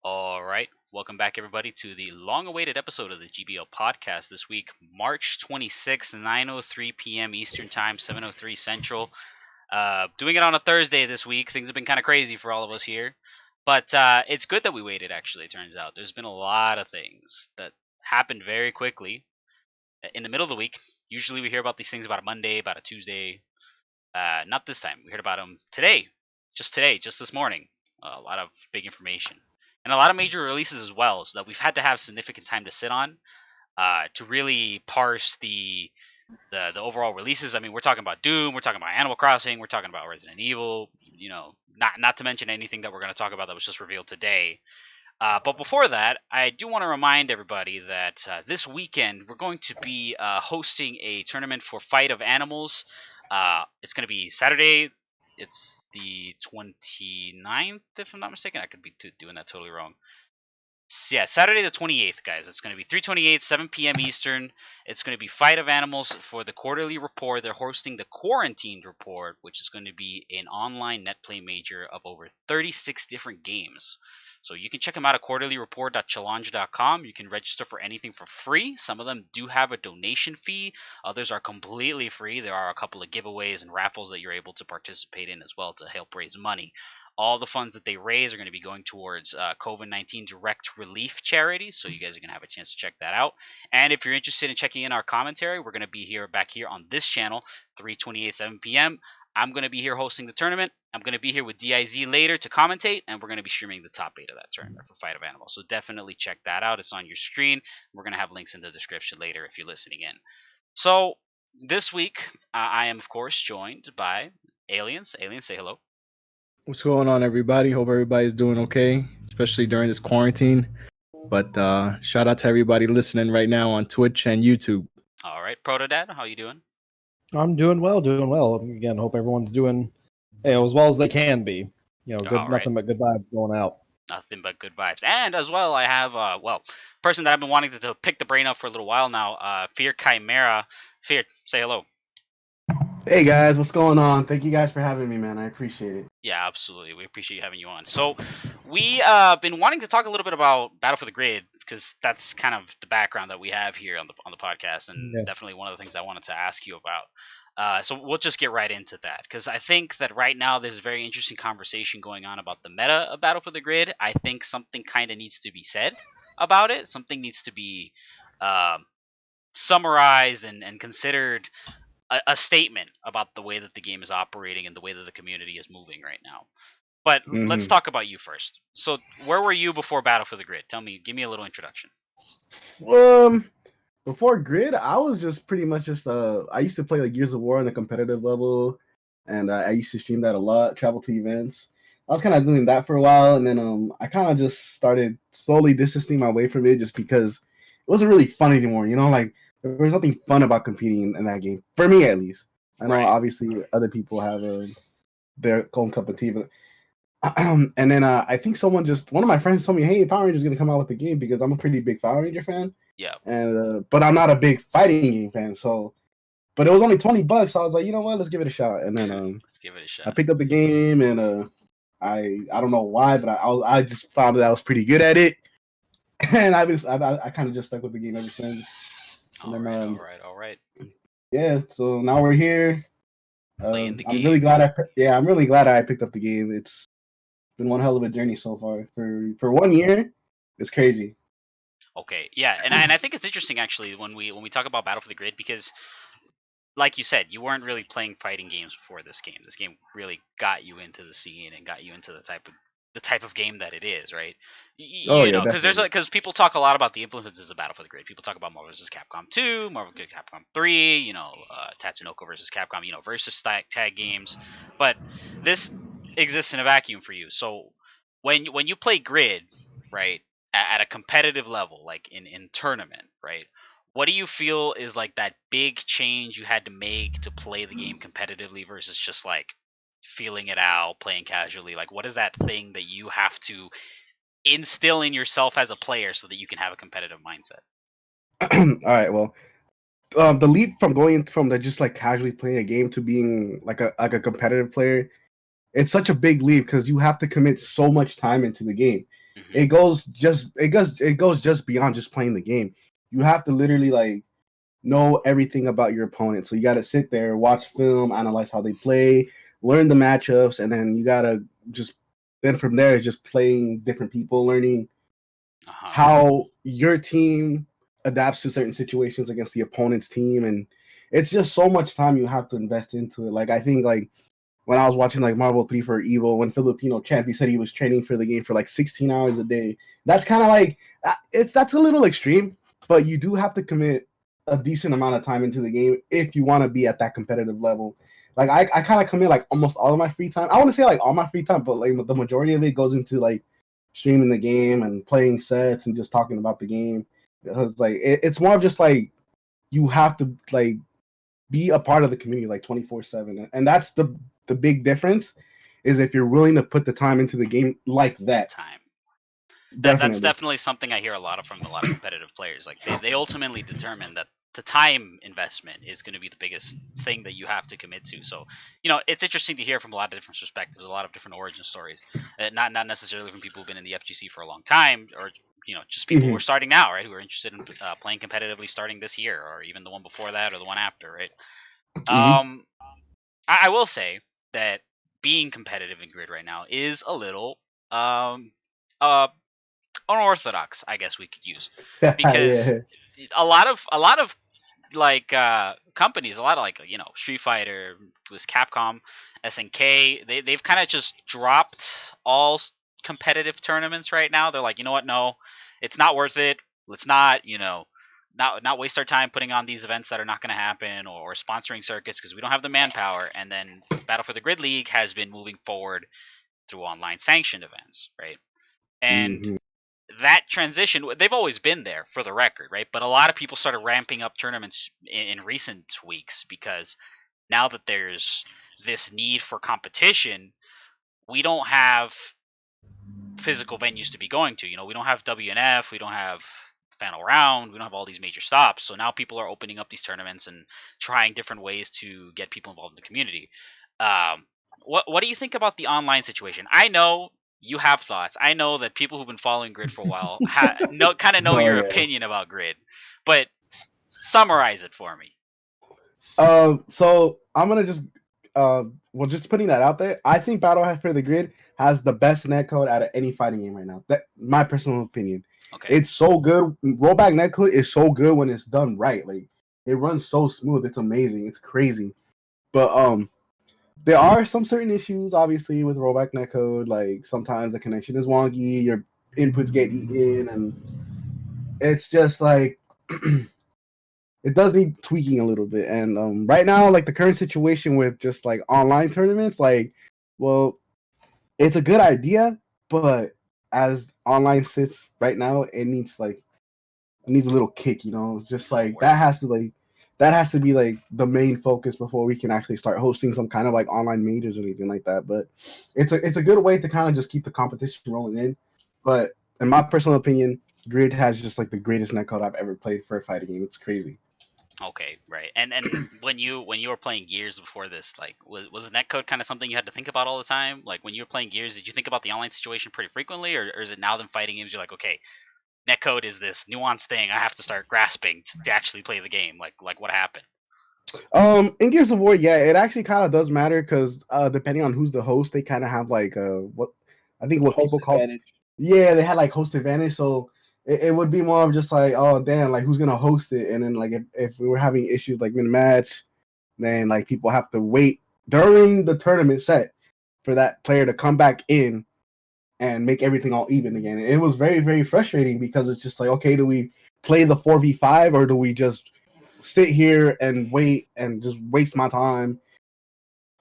All right, welcome back everybody to the long-awaited episode of the GBL Podcast this week, March 26th, 9:03 p.m. Eastern Time, 7:03 Central. Doing it on a Thursday this week. Things have been kind of crazy for all of us here, but it's good that we waited. Actually, it turns out there's been a lot of things that happened very quickly in the middle of the week. Usually, we hear about these things about a Monday, about a Tuesday. Not this time. We heard about them today, just this morning. A lot of big information and a lot of major releases as well, so that we've had to have significant time to sit on to really parse the overall releases. I mean, we're talking about Doom, we're talking about Animal Crossing, we're talking about Resident Evil. Not to mention anything that we're going to talk about that was just revealed today. But before that, I do want to remind everybody that this weekend we're going to be hosting a tournament for Fight of Animals. It's going to be Saturday. It's the 29th, if I'm not mistaken. I could be doing that totally wrong. Yeah, Saturday the 28th, guys. It's going to be 3:28, 7 p.m. Eastern. It's going to be Fight of Animals for the quarterly report. They're hosting the Quarantined Report, which is going to be an online net play major of over 36 different games. So you can check them out at quarterlyreport.challenge.com. You can register for anything for free. Some of them do have a donation fee. Others are completely free. There are a couple of giveaways and raffles that you're able to participate in as well to help raise money. All the funds that they raise are going to be going towards COVID-19 direct relief charities, so you guys are going to have a chance to check that out. And if you're interested in checking in our commentary, we're going to be back here on this channel, 3:28, 7 p.m. I'm going to be here hosting the tournament. I'm going to be here with DIZ later to commentate, and we're going to be streaming the top 8 of that tournament for Fight of Animals. So definitely check that out. It's on your screen. We're going to have links in the description later if you're listening in. So this week, I am, of course, joined by Aliens. Aliens, say hello. What's going on, everybody? Hope everybody's doing okay, especially during this quarantine. But shout out to everybody listening right now on Twitch and YouTube. All right, Protodad, how you doing? I'm doing well. Again, hope everyone's doing as well as they can be. Nothing but good vibes going out. Nothing but good vibes. And as well, I have, person that I've been wanting to pick the brain up for a little while now, FeaRChimera. Fear, say hello. Hey guys, what's going on? Thank you guys for having me, man. I appreciate it. Yeah, absolutely. We appreciate having you on. So we been wanting to talk a little bit about Battle for the Grid because that's kind of the background that we have here on the podcast, and definitely one of the things I wanted to ask you about. So we'll just get right into that because I think that right now there's a very interesting conversation going on about the meta of Battle for the Grid. I think something kind of needs to be said about it. Something needs to be summarized and considered a statement about the way that the game is operating and the way that the community is moving right now. But let's talk about you first. So where were you before Battle for the Grid? Give me a little introduction. Before Grid, I was just pretty much I used to play like Gears of War on a competitive level, and I used to stream that a lot, travel to events. I was kind of doing that for a while, and then I kind of just started slowly distancing my way from it just because it wasn't really fun anymore, like there was nothing fun about competing in that game, for me at least. I know obviously other people have their own cup of tea, but and then I think one of my friends told me, hey, Power Ranger's going to come out with the game because I'm a pretty big Power Ranger fan. Yeah. And but I'm not a big fighting game fan, but it was only $20, so I was like, you know what, let's give it a shot. And then let's give it a shot. I picked up the game, and I don't know why, but I just found that I was pretty good at it, and I kind of just stuck with the game ever since. All right. Yeah, so now we're here. Playing the game. I'm really glad I picked up the game. It's been one hell of a journey so far. For 1 year, it's crazy. Okay, yeah, and I think it's interesting actually when we talk about Battle for the Grid because, like you said, you weren't really playing fighting games before this game. This game really got you into the scene and got you into the type of game that it is, right? Because people talk a lot about the influences of Battle for the Grid. People talk about Marvel vs. Capcom 2, Marvel vs. Capcom 3, Tatsunoko vs. Capcom, versus tag games. But this exists in a vacuum for you. So when you play Grid, right, at a competitive level, like in tournament, right, what do you feel is like that big change you had to make to play the game competitively versus just like feeling it out, playing casually? Like, what is that thing that you have to instill in yourself as a player so that you can have a competitive mindset? All right, well, the leap from going from just like casually playing a game to being like a competitive player, it's such a big leap because you have to commit so much time into the game. it goes just beyond just playing the game. You have to literally like know everything about your opponent. So you got to sit there, watch film, analyze how they play, learn the matchups, and then you got to just then from there is just playing different people, learning how your team adapts to certain situations against the opponent's team, and it's just so much time you have to invest into it. Like I think like when I was watching like Marvel 3 for Evo, when Filipino champ, he said he was training for the game for like 16 hours a day. That's kind of like that's a little extreme, but you do have to commit a decent amount of time into the game if you want to be at that competitive level. Like I kind of commit like almost all of my free time. I want to say like all my free time, but like the majority of it goes into like streaming the game and playing sets and just talking about the game. It's like it's more of just like you have to like be a part of the community like 24/7, and that's the big difference is if you're willing to put the time into the game like that. That's definitely something I hear a lot from a lot of competitive players. Like they ultimately determine that the time investment is going to be the biggest thing that you have to commit to. So, it's interesting to hear from a lot of different perspectives, a lot of different origin stories. Not necessarily from people who've been in the FGC for a long time, or just people who are starting now, right? Who are interested in playing competitively starting this year, or even the one before that, or the one after, right? I will say that being competitive in Grid right now is a little unorthodox, I guess we could use, because a lot of like companies, a lot of like Street Fighter was Capcom, SNK, they've kind of just dropped all competitive tournaments right now. They're like, you know what, no, it's not worth it. Let's not not waste our time putting on these events that are not going to happen, or sponsoring circuits because we don't have the manpower. And then Battle for the Grid League has been moving forward through online sanctioned events, right? And that transition, they've always been there for the record, right? But a lot of people started ramping up tournaments in recent weeks because now that there's this need for competition, we don't have physical venues to be going to. We don't have WNF, we don't have Final Round, we don't have all these major stops. So now people are opening up these tournaments and trying different ways to get people involved in the community. What do you think about the online situation? I know you have thoughts. I know that people who've been following Grid for a while know your opinion about Grid, but summarize it for me. So I'm gonna just just putting that out there. I think Battle for the Grid has the best netcode out of any fighting game right now. That my personal opinion. Okay. It's so good. Rollback netcode is so good when it's done right. Like it runs so smooth. It's amazing. It's crazy. But there are some certain issues, obviously, with rollback netcode. Like sometimes the connection is wonky, your inputs get eaten, and it's just like it does need tweaking a little bit. And right now, like the current situation with just like online tournaments, like, well, it's a good idea, but as online sits right now, it needs a little kick, just like that has to be like the main focus before we can actually start hosting some kind of like online majors or anything like that. But it's a good way to kind of just keep the competition rolling in. But in my personal opinion, Grid has just like the greatest netcode I've ever played for a fighting game. It's crazy. Okay, right. And when you were playing Gears before this, like was netcode kind of something you had to think about all the time? Like when you were playing Gears, did you think about the online situation pretty frequently, or is it now than fighting games you're like, okay, netcode is this nuanced thing I have to start grasping to actually play the game? Like what happened? In Gears of War, yeah, it actually kind of does matter because depending on who's the host, they kind of have like what people call advantage. Yeah, they had like host advantage, so it would be more of just like, oh damn, like who's gonna host it? And then like if we were having issues like mid match, then like people have to wait during the tournament set for that player to come back in and make everything all even again. It was very, very frustrating because it's just like, okay, do we play the 4v5 or do we just sit here and wait and just waste my time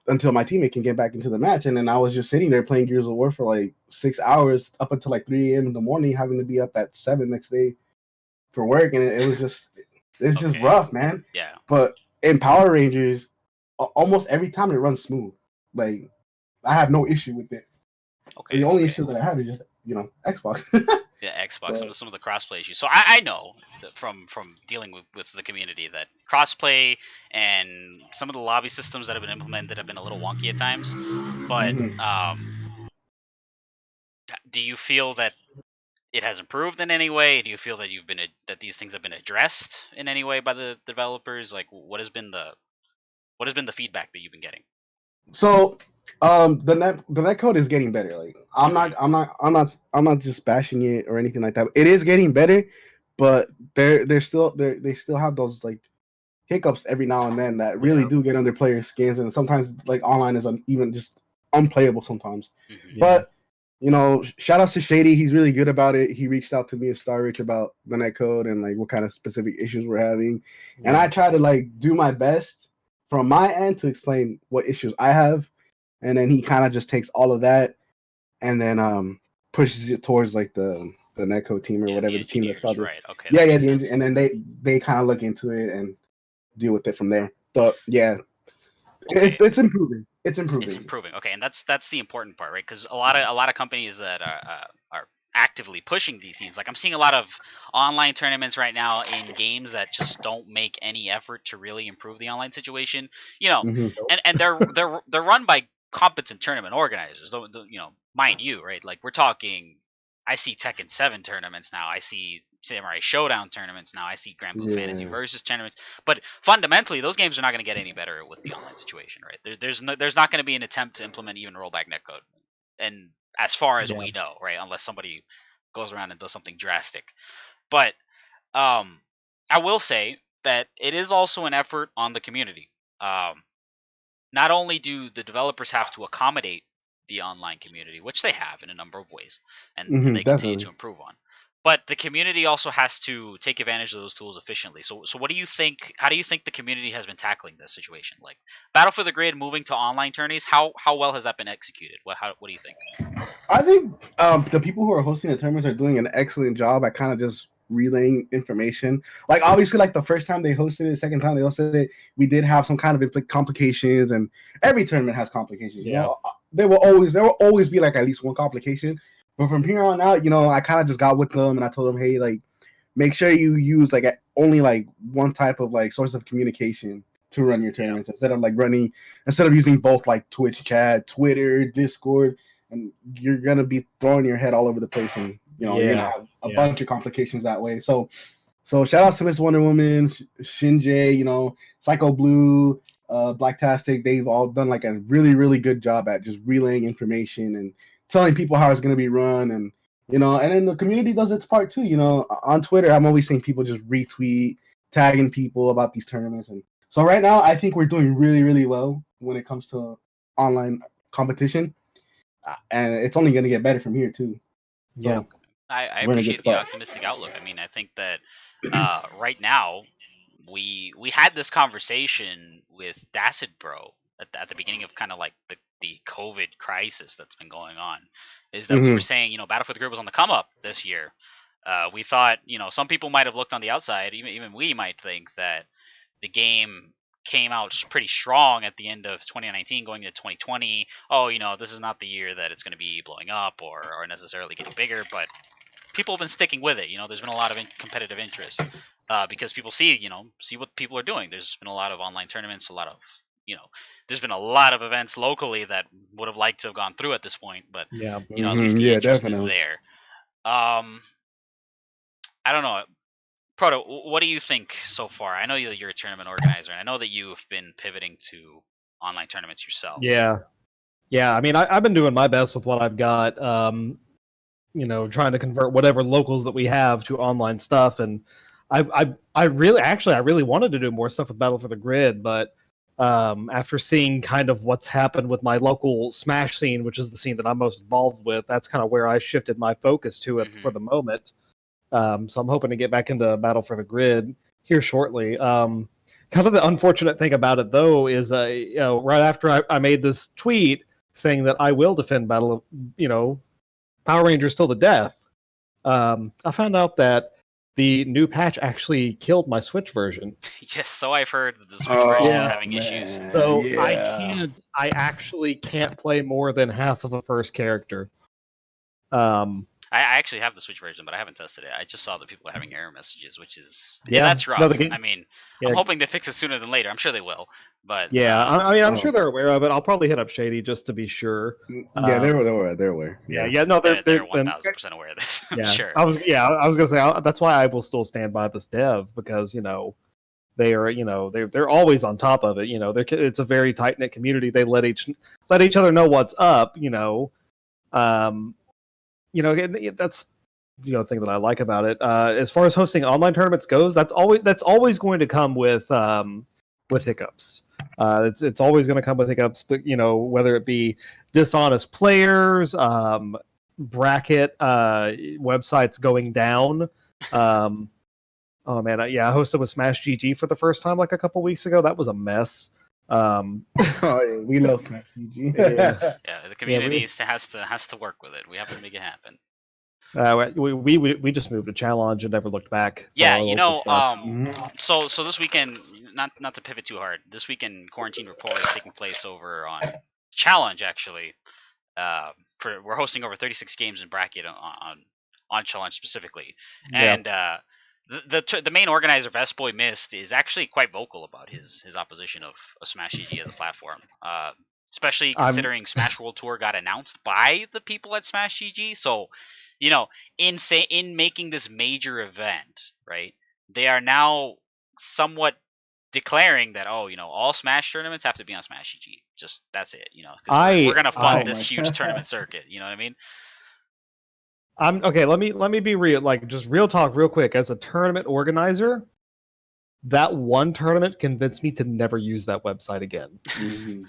until my teammate can get back into the match? And then I was just sitting there playing Gears of War for like 6 hours up until like 3 a.m. in the morning, having to be up at 7 next day for work. And it was just, it's just rough, man. Yeah. But in Power Rangers, almost every time it runs smooth. Like, I have no issue with it. Okay. The only issue that I have is just, Xbox. Yeah, Xbox, some of the crossplay issues. So I know that from dealing with the community that crossplay and some of the lobby systems that have been implemented have been a little wonky at times. But do you feel that it has improved in any way? Do you feel that that these things have been addressed in any way by the developers? Like, what has been the feedback that you've been getting? So, the net code is getting better. Like, I'm not just bashing it or anything like that. It is getting better, but they still have those like hiccups every now and then that really do get under players' skins, and sometimes like online is even just unplayable sometimes. Mm-hmm. But shout out to Shady. He's really good about it. He reached out to me and Star Rich about the netcode and like what kind of specific issues we're having, and I try to like do my best from my end to explain what issues I have, and then he kind of just takes all of that and then pushes it towards like the netcode team or whatever the team that's called. Right. Okay. Yeah. And then they kind of look into it and deal with it from there. So yeah, okay. It's improving. It's improving. Okay, and that's the important part, right? Because a lot of companies that are actively pushing these scenes, like I'm seeing a lot of online tournaments right now in games that just don't make any effort to really improve the online situation. And they're run by competent tournament organizers. Mind you, right? Like we're talking. I see Tekken 7 tournaments now. I see Samurai Showdown tournaments now. I see Grand Blue Fantasy Versus tournaments. But fundamentally, those games are not going to get any better with the online situation, right? There's not going to be an attempt to implement even rollback netcode, and as far as we know, right, unless somebody goes around and does something drastic. But I will say that it is also an effort on the community. Not only do the developers have to accommodate the online community, which they have in a number of ways, and they continue to improve on. But the community also has to take advantage of those tools efficiently. So what do you think? How do you think the community has been tackling this situation? Like Battle for the Grid moving to online tourneys, how well has that been executed? What do you think? I think the people who are hosting the tournaments are doing an excellent job at kind of just relaying information. Like obviously, like the first time they hosted it, the second time they hosted it, we did have some kind of complications, and every tournament has complications. You know, there will always be like at least one complication. But from here on out, I kind of just got with them and I told them, hey, like, make sure you use like only like one type of like source of communication to run your tournaments instead of using both like Twitch chat, Twitter, Discord, and you're gonna be throwing your head all over the place, and you're gonna have a bunch of complications that way. So shout out to Miss Wonder Woman, Shinjay, Psycho Blue, Blacktastic. They've all done like a really, really good job at just relaying information and telling people how it's going to be run, and and then the community does its part too. On Twitter, I'm always seeing people just retweet, tagging people about these tournaments, and so right now I think we're doing really, really well when it comes to online competition, and it's only going to get better from here too. So, I appreciate the optimistic outlook. I mean, I think that right now we had this conversation with Dacid Bro at the beginning of kind of like the COVID crisis that's been going on, is that we were saying, Battle for the Grid was on the come up this year. We thought, some people might have looked on the outside, even we might think that the game came out pretty strong at the end of 2019 going into 2020. This is not the year that it's going to be blowing up or necessarily getting bigger, but people have been sticking with it. There's been a lot of competitive interest because people see what people are doing. There's been a lot of online tournaments, there's been a lot of events locally that would have liked to have gone through at this point, but at least the interest is there. I don't know, Proto, what do you think so far? I know that you're a tournament organizer, and I know that you've been pivoting to online tournaments yourself. Yeah. I mean, I've been doing my best with what I've got. Trying to convert whatever locals that we have to online stuff, and I really wanted to do more stuff with Battle for the Grid, but after seeing kind of what's happened with my local Smash scene, which is the scene that I'm most involved with, that's kind of where I shifted my focus to it for the moment. So I'm hoping to get back into Battle for the Grid here shortly. Kind of the unfortunate thing about it, though, is right after I made this tweet saying that I will defend Power Rangers till the death, I found out that the new patch actually killed my Switch version. Yes, so I've heard that the Switch version is having issues. So I actually can't play more than half of the first character. I actually have the Switch version, but I haven't tested it. I just saw that people are having error messages, which is Yeah. that's rough. No, the game- I mean, Yeah. I'm hoping they fix it sooner than later. I'm sure they will, but Yeah, I mean, I'm Oh. sure they're aware of it. I'll probably hit up Shady just to be sure. Yeah, they're aware. Yeah. No, they're they're 1000% aware of this. I'm yeah. sure. I was gonna say that's why I will still stand by this dev because they are they're always on top of it. It's a very tight knit community. They let each other know what's up. That's thing that I like about it. As far as hosting online tournaments goes, that's always going to come with hiccups. It's always going to come with hiccups, but whether it be dishonest players, bracket websites going down. Oh man, I hosted with Smash GG for the first time like a couple weeks ago. That was a mess. Oh yeah, we love Smash GG. Yeah, the community has to work with it. We have to make it happen. We just moved to Challenge and never looked back. Yeah, so this weekend, not to pivot too hard. This weekend, Quarantine Report is taking place over on Challenge. Actually, we're hosting over 36 games in bracket on Challenge specifically, and the main organizer, Vestboy Mist, is actually quite vocal about his opposition of Smash GG as a platform. Especially considering Smash World Tour got announced by the people at Smash GG, so in making this major event, right? They are now somewhat declaring that all Smash tournaments have to be on Smash GG. Just that's it, 'cause we're gonna fund this huge tournament circuit. You know what I mean? Okay. Let me be real. Like just real talk, real quick. As a tournament organizer, that one tournament convinced me to never use that website again. Mm-hmm.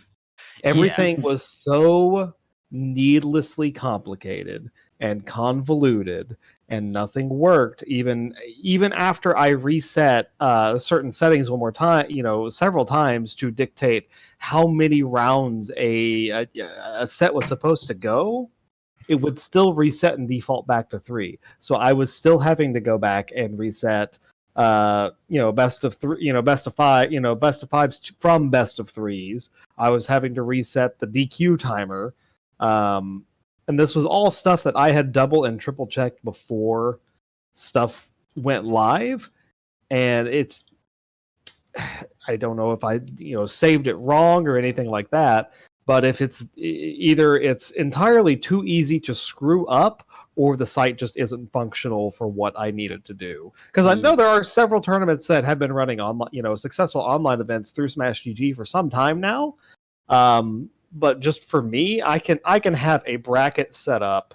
Everything was so needlessly complicated and convoluted, and nothing worked. Even after I reset certain settings one more time, several times to dictate how many rounds a set was supposed to go, it would still reset and default back to 3. So I was still having to go back and reset. Best of 3, best of 5, best of 5s from best of 3s. I was having to reset the DQ timer. And this was all stuff that I had double and triple checked before stuff went live. And I don't know if I, saved it wrong or anything like that. But if it's either it's entirely too easy to screw up, or the site just isn't functional for what I needed to do. Because I know there are several tournaments that have been running online, successful online events through Smash GG for some time now. But just for me, I can have a bracket set up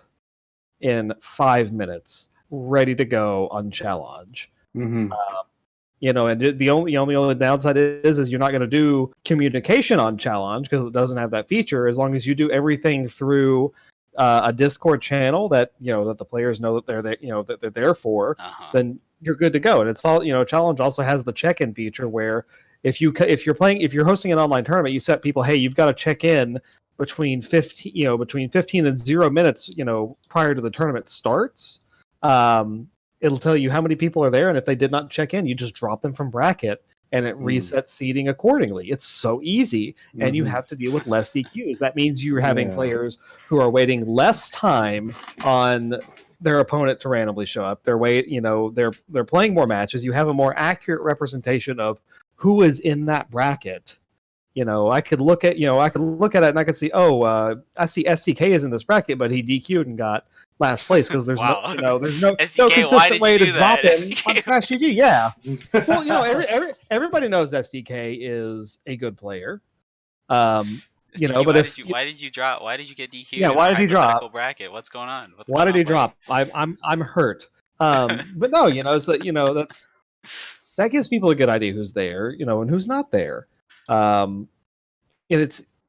in 5 minutes, ready to go on Challenge. Mm-hmm. And the only downside is you're not going to do communication on Challenge because it doesn't have that feature. As long as you do everything through a Discord channel that that the players know that they're there, that they're there for, then you're good to go. And it's all Challenge also has the check-in feature where if you're hosting an online tournament, you set people, hey, you've got to check in between 15 and 0 minutes, prior to the tournament starts. It'll tell you how many people are there, and if they did not check in, you just drop them from bracket, and it resets seating accordingly. It's so easy, and you have to deal with less DQs. That means you're having players who are waiting less time on their opponent to randomly show up. They're playing more matches. You have a more accurate representation of who is in that bracket. I could look at it and I could see, I see SDK is in this bracket, but he DQ'd and got last place because there's there's no SDK, consistent way to drop him SDK? on Smash GG. Yeah, well, everybody knows SDK is a good player. SDK, but why did you drop? Why did you get DQ'd? Yeah, why did he drop? Bracket? What's going on? Why did he drop? I'm hurt. But no, that's that gives people a good idea who's there, and who's not there. And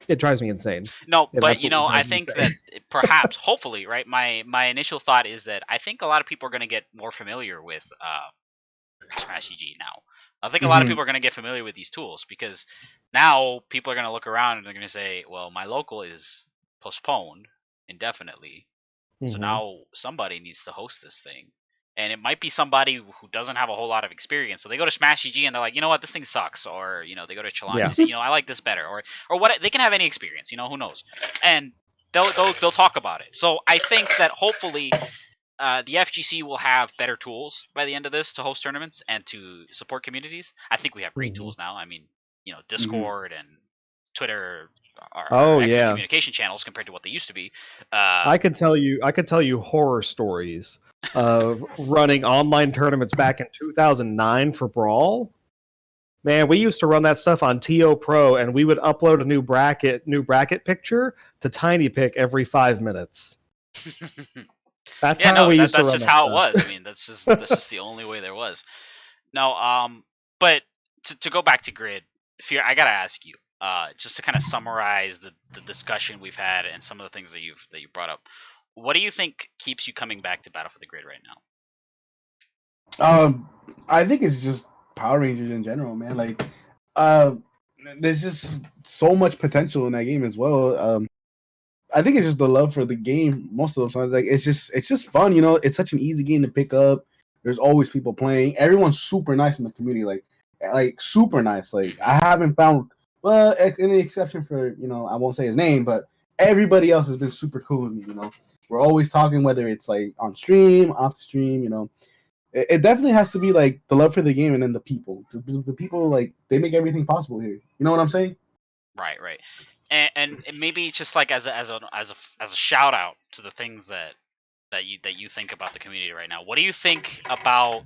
it drives me insane. No, but I think that perhaps, hopefully, right? My initial thought is that I think a lot of people are going to get more familiar with Smash GG now. I think a lot of people are going to get familiar with these tools because now people are going to look around and they're going to say, well, my local is postponed indefinitely. So now somebody needs to host this thing. And it might be somebody who doesn't have a whole lot of experience. So they go to Smash GG and they're like, you know what, this thing sucks. Or, they go to Challenge and say, I like this better. Or what, they can have any experience, who knows. And they'll talk about it. So I think that hopefully the FGC will have better tools by the end of this to host tournaments and to support communities. I think we have great tools now. I mean, Discord and Twitter are excellent communication channels compared to what they used to be. I could tell you horror stories of running online tournaments back in 2009 for Brawl. Man, we used to run that stuff on TO Pro, and we would upload a new bracket picture to TinyPic every 5 minutes. That's how we used to run. That's just how it was. I mean, that's just the only way there was. No, but to go back to Grid, Fear, I gotta ask you, just to kind of summarize the discussion we've had and some of the things that you brought up. What do you think keeps you coming back to Battle for the Grid right now? I think it's just Power Rangers in general, man. Like, there's just so much potential in that game as well. I think it's just the love for the game most of the times. Like, it's just fun, you know. It's such an easy game to pick up. There's always people playing. Everyone's super nice in the community, like super nice. Like, I haven't found, well, any exception for, I won't say his name, but everybody else has been super cool with me. We're always talking, whether it's like on stream, off the stream. It definitely has to be like the love for the game and then the people. The people, like, they make everything possible here. You know what I'm saying? Right. And maybe just like as a shout out to the things that you think about the community right now. What do you think about?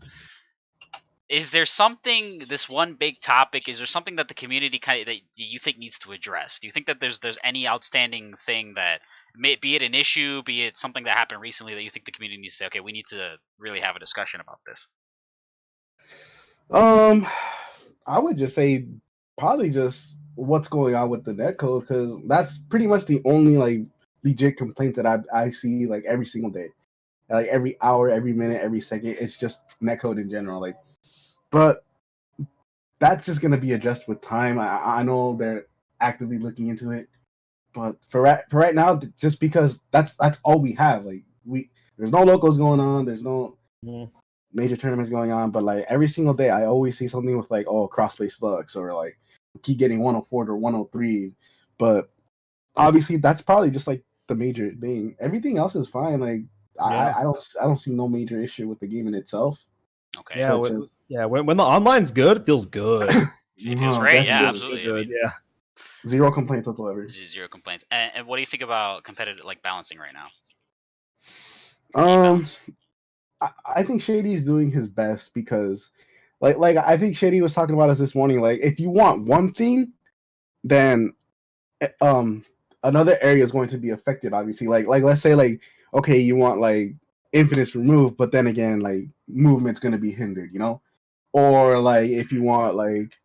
Is there something, this one big topic? Is there something that the community that you think needs to address? Do you think that there's any outstanding thing that be it an issue, be it something that happened recently that you think the community needs to say, okay, we need to really have a discussion about this? I would just say probably just what's going on with the netcode, because that's pretty much the only like legit complaint that I see like every single day, like every hour, every minute, every second. It's just netcode in general, like. But that's just going to be addressed with time. I know they're actively looking into it, but for right now, just because that's all we have. Like, there's no locals going on. There's no major tournaments going on. But like every single day, I always see something with like, crossplay slugs, or like keep getting 104 or 103. But obviously, that's probably just like the major thing. Everything else is fine. Like, I don't see no major issue with the game in itself. Okay. Yeah, when the online's good, it feels good. It feels great. Yeah, absolutely. Good, yeah. Zero complaints whatsoever. Zero complaints. And what do you think about competitive balancing right now? I think Shady is doing his best because, like I think Shady was talking about us this morning. Like, if you want one thing, then another area is going to be affected. Obviously, like let's say like, okay, you want like infinites removed, but then again, like movement's going to be hindered, or like if you want like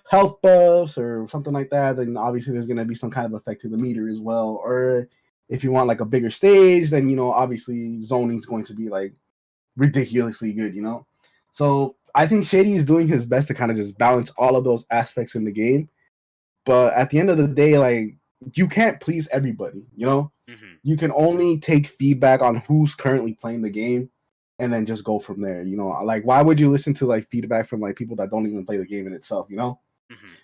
health buffs or something like that, then obviously there's going to be some kind of effect to the meter as well. Or if you want like a bigger stage, then obviously zoning is going to be like ridiculously good, So I think Shady is doing his best to kind of just balance all of those aspects in the game. But at the end of the day, like, you can't please everybody, You can only take feedback on who's currently playing the game and then just go from there. Like, why would you listen to like feedback from like people that don't even play the game in itself?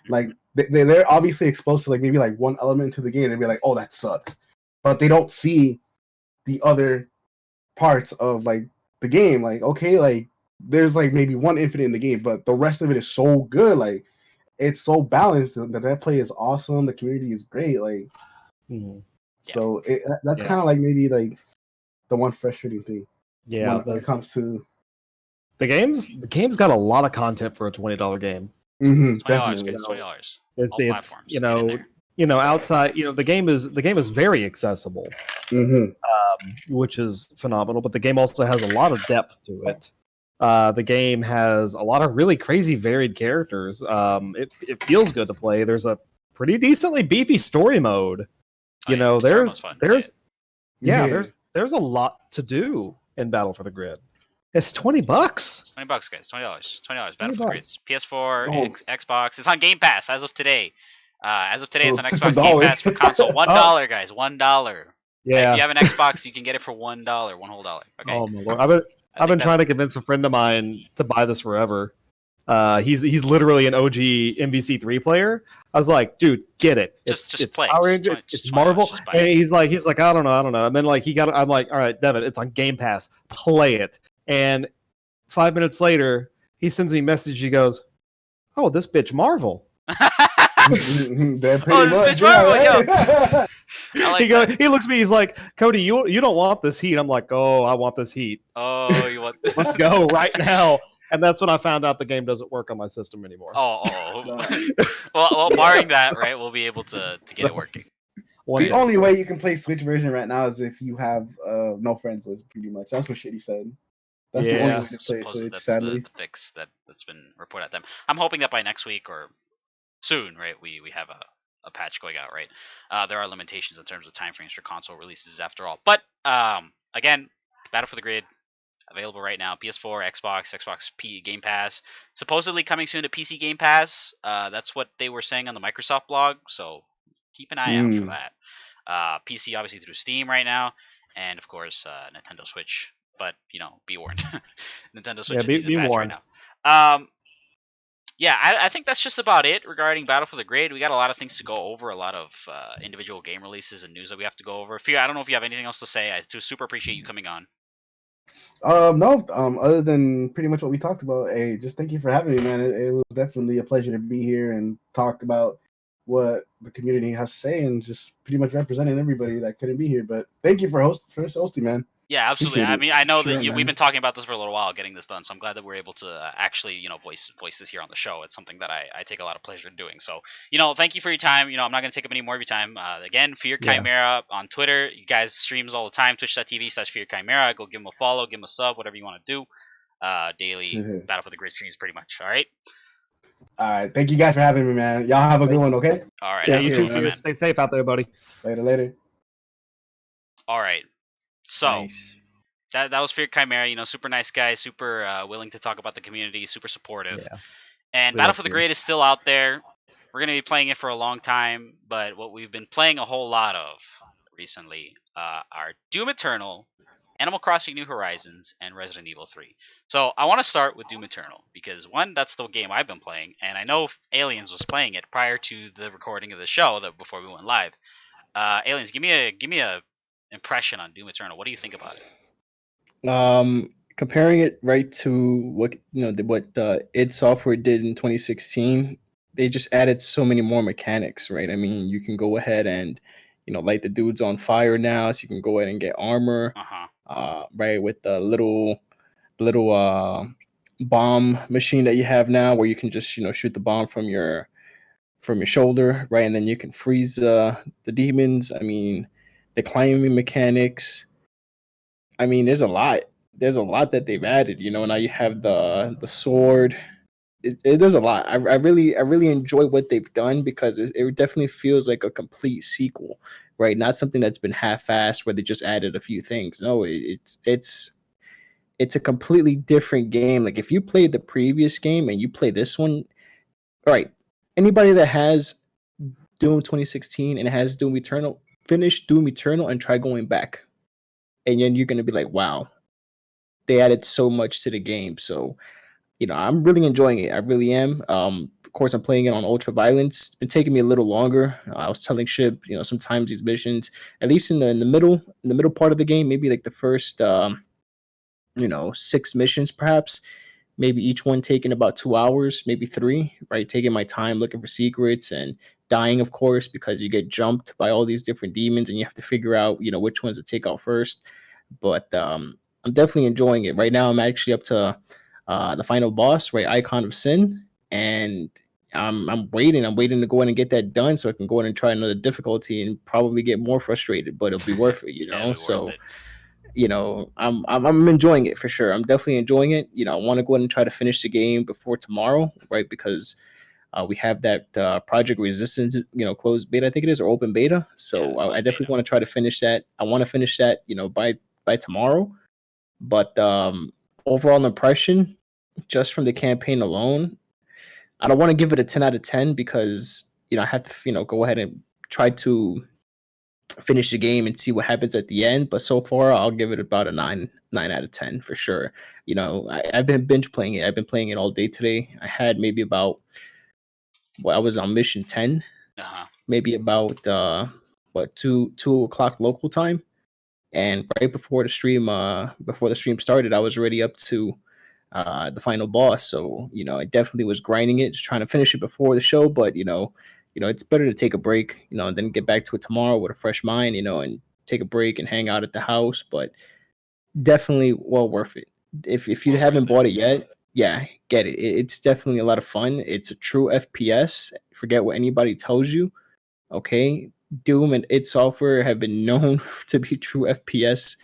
Like they're obviously exposed to like maybe like one element to the game and they'd be like, oh, that sucks, but they don't see the other parts of like the game. Like, okay, like there's like maybe one infinite in the game, but the rest of it is so good. Like, it's so balanced that play is awesome. The community is great. Like, so that's kind of like maybe like the one frustrating thing. Yeah, when it comes to the game's got a lot of content for a $20 game. $20, guys, $20. It's outside. The game is very accessible, which is phenomenal. But the game also has a lot of depth to it. The game has a lot of really crazy, varied characters. It feels good to play. There's a pretty decently beefy story mode. There's a lot to do in Battle for the Grid. It's $20. $20, guys. $20. Battle for the Grid. PS4, Xbox. It's on Game Pass as of today. It's on Xbox Game Pass for console. $1, guys. $1. Yeah. If you have an Xbox, you can get it for $1, $1 whole. Okay. Oh my lord! I've been trying to convince a friend of mine to buy this forever. He's literally an OG MVC3 player. I was like, dude, get it. It's play. Power Rangers. It's Marvel. And he's like, I don't know. And then like I'm like, all right, Devin, it's on Game Pass. Play it. And 5 minutes later, he sends me a message. He goes, "Oh, this bitch Marvel." They're pretty much, Marvel, yo. He looks at me. He's like, "Cody, you don't want this heat." I'm like, "Oh, I want this heat. Oh, you want this? Let's go right now." And that's when I found out the game doesn't work on my system anymore. Well, barring that, right, we'll be able to get it working. The only way you can play Switch version right now is if you have no friends list, pretty much. That's what Shitty said. That's the only way to play Switch, that's sadly. the fix that's been reported at them. I'm hoping that by next week or soon, right, we have a patch going out, right? There are limitations in terms of timeframes for console releases after all. But, again, Battle for the Grid, available right now. PS4, Xbox P Game Pass. Supposedly coming soon to PC Game Pass. That's what they were saying on the Microsoft blog, so keep an eye out for that. PC obviously through Steam right now, and of course Nintendo Switch. But be warned, Nintendo Switch needs a patch right now. I think that's just about it regarding Battle for the Grid. We got a lot of things to go over, a lot of individual game releases and news that we have to go over. Fear, I don't know if you have anything else to say. I super appreciate you coming on. No, other than pretty much what we talked about. Hey, just thank you for having me, man. It was definitely a pleasure to be here and talk about what the community has to say and just pretty much representing everybody that couldn't be here. But thank you for hosting, man. Yeah, absolutely. I mean, I know that we've been talking about this for a little while, getting this done. So I'm glad that we're able to actually, voice this here on the show. It's something that I take a lot of pleasure in doing. So, thank you for your time. I'm not going to take up any more of your time. Again, FeaRChimera on Twitter. You guys streams all the time. Twitch.tv/FeaRChimera. Go give them a follow, give them a sub, whatever you want to do. Daily Battle for the Grid streams, pretty much. All right. All right. Thank you guys for having me, man. Y'all have a good one, okay? All right. Yeah, you too. Stay safe out there, buddy. Later. All right. So. Nice. That was FeaRChimera, super nice guy, super willing to talk about the community, super supportive. Yeah. And Battle for the Grid is still out there. We're going to be playing it for a long time, but what we've been playing a whole lot of recently are Doom Eternal, Animal Crossing New Horizons, and Resident Evil 3. So I want to start with Doom Eternal, because one, that's the game I've been playing, and I know Aliens was playing it prior to the recording of the show, before we went live. Aliens, give me a impression on Doom Eternal. What do you think about it? Comparing it right to what id Software did in 2016, they just added so many more mechanics, right? I mean, you can go ahead and light the dudes on fire now, so you can go ahead and get armor, right, with the little bomb machine that you have now, where you can just shoot the bomb from your shoulder, right, and then you can freeze the demons. I mean, the climbing mechanics. I mean, there's a lot that they've added, now you have the sword. There's a lot. I really enjoy what they've done, because it definitely feels like a complete sequel, right? Not something that's been half-assed where they just added a few things. No, it's a completely different game. Like, if you played the previous game and you play this one, all right, anybody that has Doom 2016 and has Doom Eternal, finish Doom Eternal and try going back. And then you're going to be like, wow, they added so much to the game. So, I'm really enjoying it. I really am. Of course, I'm playing it on Ultra Violence. It's been taking me a little longer. I was telling Ship, sometimes these missions, at least in the middle part of the game, maybe like the first, 6 missions, perhaps, maybe each one taking about 2 hours, maybe 3, right? Taking my time looking for secrets and dying, of course, because you get jumped by all these different demons and you have to figure out, which ones to take out first. But I'm definitely enjoying it. Right now, I'm actually up to the final boss, right? Icon of Sin. And I'm waiting to go in and get that done so I can go in and try another difficulty and probably get more frustrated, but it'll be worth it, Yeah, so... I'm enjoying it for sure. I'm definitely enjoying it. I want to go ahead and try to finish the game before tomorrow, right? Because we have that Project Resistance, closed beta, I think it is, or open beta. So I definitely want to try to finish that. I want to finish that, by tomorrow. But overall impression, just from the campaign alone, I don't want to give it a 10 out of 10 because I have to, go ahead and try to finish the game and see what happens at the end. But so far, I'll give it about a 9 out of 10 for sure. I've been binge playing it. I've been playing it all day today. I had maybe about I was on mission 10, maybe about 2 o'clock local time, and right before the stream started, I was already up to the final boss. So I definitely was grinding it, just trying to finish it before the show. But it's better to take a break, and then get back to it tomorrow with a fresh mind, and take a break and hang out at the house. But definitely well worth it. If you haven't bought it yet, yeah, get it. It's definitely a lot of fun. It's a true FPS. Forget what anybody tells you. Okay, Doom and id Software have been known to be true FPS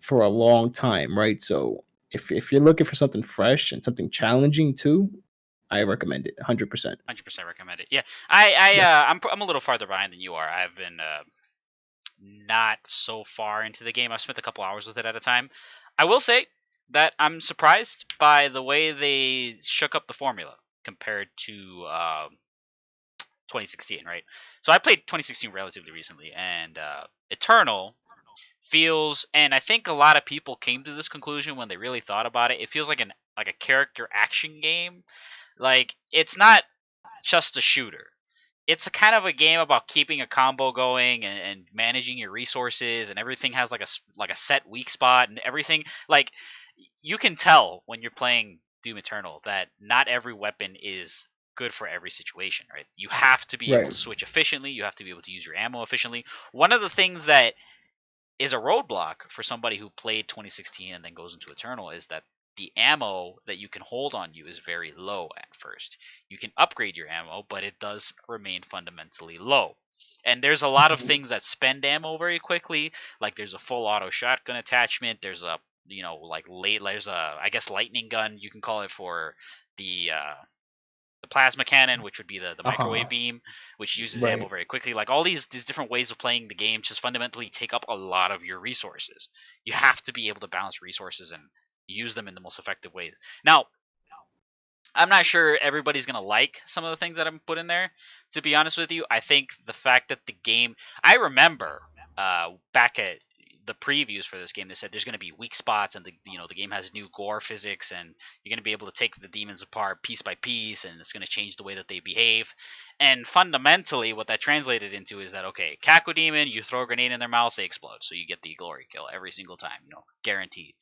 for a long time, right? So if you're looking for something fresh and something challenging too, I recommend it 100%. 100% recommend it. Yeah, I'm a little farther behind than you are. I've been not so far into the game. I've spent a couple hours with it at a time. I will say that I'm surprised by the way they shook up the formula compared to 2016, right? So I played 2016 relatively recently, and Eternal feels, and I think a lot of people came to this conclusion when they really thought about it. It feels like a character action game. Like, it's not just a shooter. It's a kind of a game about keeping a combo going and managing your resources, and everything has like a set weak spot and everything. Like, you can tell when you're playing Doom Eternal that not every weapon is good for every situation, right? You have to be able to switch efficiently. You have to be able to use your ammo efficiently. One of the things that is a roadblock for somebody who played 2016 and then goes into Eternal is that the ammo that you can hold on you is very low at first. You can upgrade your ammo, but it does remain fundamentally low. And there's a lot of things that spend ammo very quickly, like there's a full auto shotgun attachment, there's a I guess lightning gun, you can call it, for the plasma cannon, which would be the microwave beam, which uses ammo very quickly. Like, all these different ways of playing the game just fundamentally take up a lot of your resources. You have to be able to balance resources and use them in the most effective ways. Now, I'm not sure everybody's going to like some of the things that I'm put in there, to be honest with you. I think the fact that the game, I remember back at the previews for this game, they said there's going to be weak spots, and the game has new gore physics, and you're going to be able to take the demons apart piece by piece, and it's going to change the way that they behave. And fundamentally, what that translated into is that, okay, Caco Demon, you throw a grenade in their mouth, they explode, so you get the glory kill every single time, guaranteed.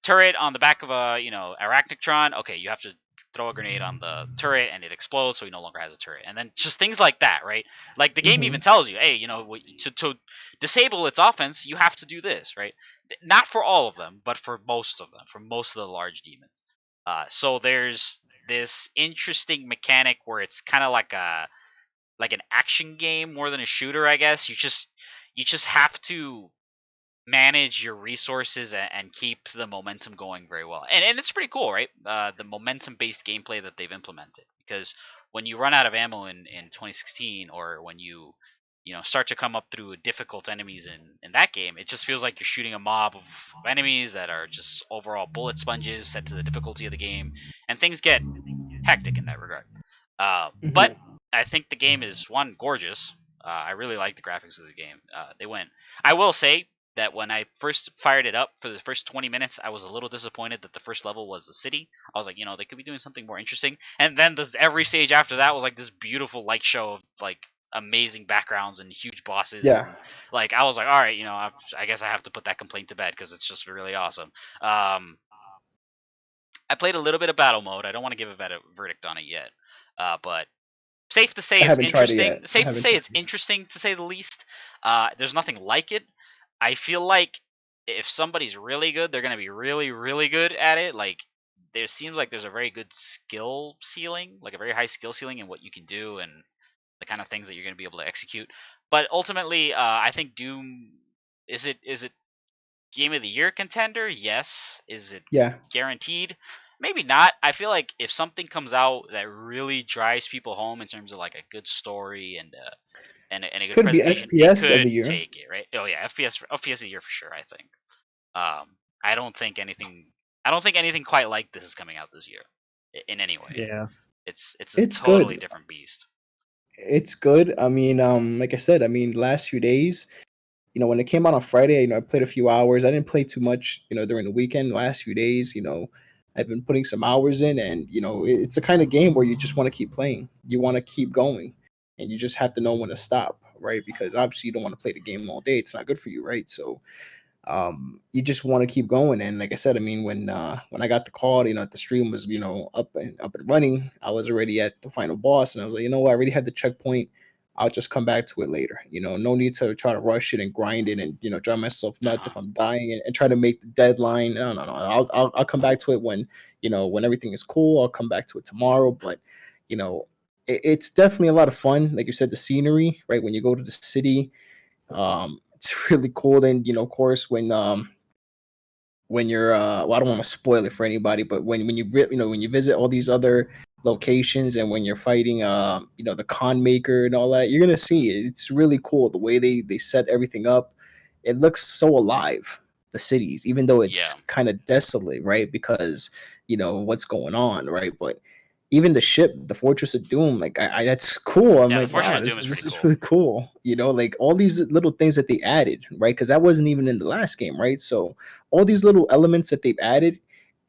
Turret on the back of a Arachnictron, okay, you have to throw a grenade on the turret and it explodes, so he no longer has a turret. And then just things like that, right? Like, the game even tells you, hey, to disable its offense, you have to do this, right? Not for all of them, but for most of them, for most of the large demons. So there's this interesting mechanic where it's kind of like an action game more than a shooter, I guess. You just have to manage your resources and keep the momentum going very well. And it's pretty cool, right? The momentum-based gameplay that they've implemented. Because when you run out of ammo in 2016, or when you start to come up through difficult enemies in that game, it just feels like you're shooting a mob of enemies that are just overall bullet sponges set to the difficulty of the game. And things get hectic in that regard. But I think the game is, one, gorgeous. I really like the graphics of the game. I will say that when I first fired it up for the first 20 minutes, I was a little disappointed that the first level was a city. I was like, they could be doing something more interesting. And then every stage after that was like this beautiful light show of like amazing backgrounds and huge bosses. Yeah. And, like, I was like, all right, I guess I have to put that complaint to bed because it's just really awesome. I played a little bit of battle mode. I don't want to give a verdict on it yet, but safe to say it's interesting. Safe to say it's interesting, to say the least. There's nothing like it. I feel like if somebody's really good, they're going to be really, really good at it. Like, there seems like there's a very good skill ceiling, like a very high skill ceiling in what you can do and the kind of things that you're going to be able to execute. But ultimately, I think Doom, is it Game of the Year contender? Yes. Is it guaranteed? Maybe not. I feel like if something comes out that really drives people home in terms of like a good story and a good presentation, FPS it could of the year. take it, right? Oh yeah, FPS of the year for sure. I think. I don't think anything quite like this is coming out this year, in any way. Yeah, it's a totally different beast. It's good. I mean, like I said, I mean, last few days, when it came out on Friday, I played a few hours. I didn't play too much, during the weekend. Last few days, I've been putting some hours in, and it's the kind of game where you just want to keep playing. You want to keep going, and you just have to know when to stop, right? Because obviously you don't want to play the game all day. It's not good for you, right? So you just want to keep going. And like I said, I mean, when I got the call, the stream was up and running. I was already at the final boss, and I was like, what, I already had the checkpoint. I'll just come back to it later. No need to try to rush it and grind it and drive myself nuts if I'm dying and try to make the deadline. No, no, no. I'll come back to it when everything is cool. I'll come back to it tomorrow. But it's definitely a lot of fun. Like you said, the scenery, right? When you go to the city, it's really cool. Then of course, when you're well, I don't want to spoil it for anybody, but when you visit all these other locations and when you're fighting the con maker and all that, you're gonna see it. It's really cool the way they set everything up. It looks so alive, the cities, even though Yeah. it's kind of desolate, right? Because what's going on, right? But even the ship, the Fortress of Doom, like I that's cool. I'm Yeah, the like, Fortress wow, of Doom this is this pretty is cool. really cool. Like all these little things that they added, right? Because that wasn't even in the last game, right? So all these little elements that they've added,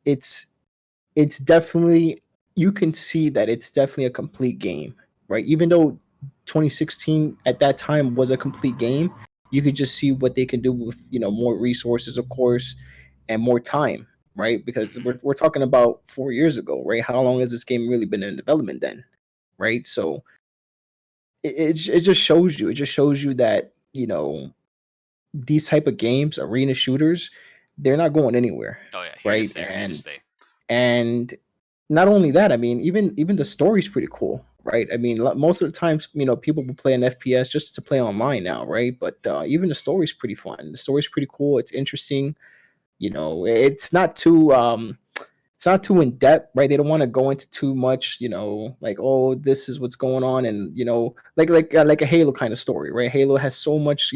it's definitely, you can see that it's definitely a complete game, right? Even though 2016 at that time was a complete game, you could just see what they can do with more resources, of course, and more time, right? Because we're talking about 4 years ago, right? How long has this game really been in development then, right? So it just shows you, that these type of games, arena shooters, they're not going anywhere, Oh yeah, here to right? stay. Here to stay. And not only that, I mean, even the story's pretty cool, right? I mean, most of the times, people will play an FPS just to play online now, right? But even the story's pretty fun. The story's pretty cool. It's interesting. It's not too in depth, right? They don't want to go into too much, like, oh, this is what's going on, and like a Halo kind of story, right? Halo has so much,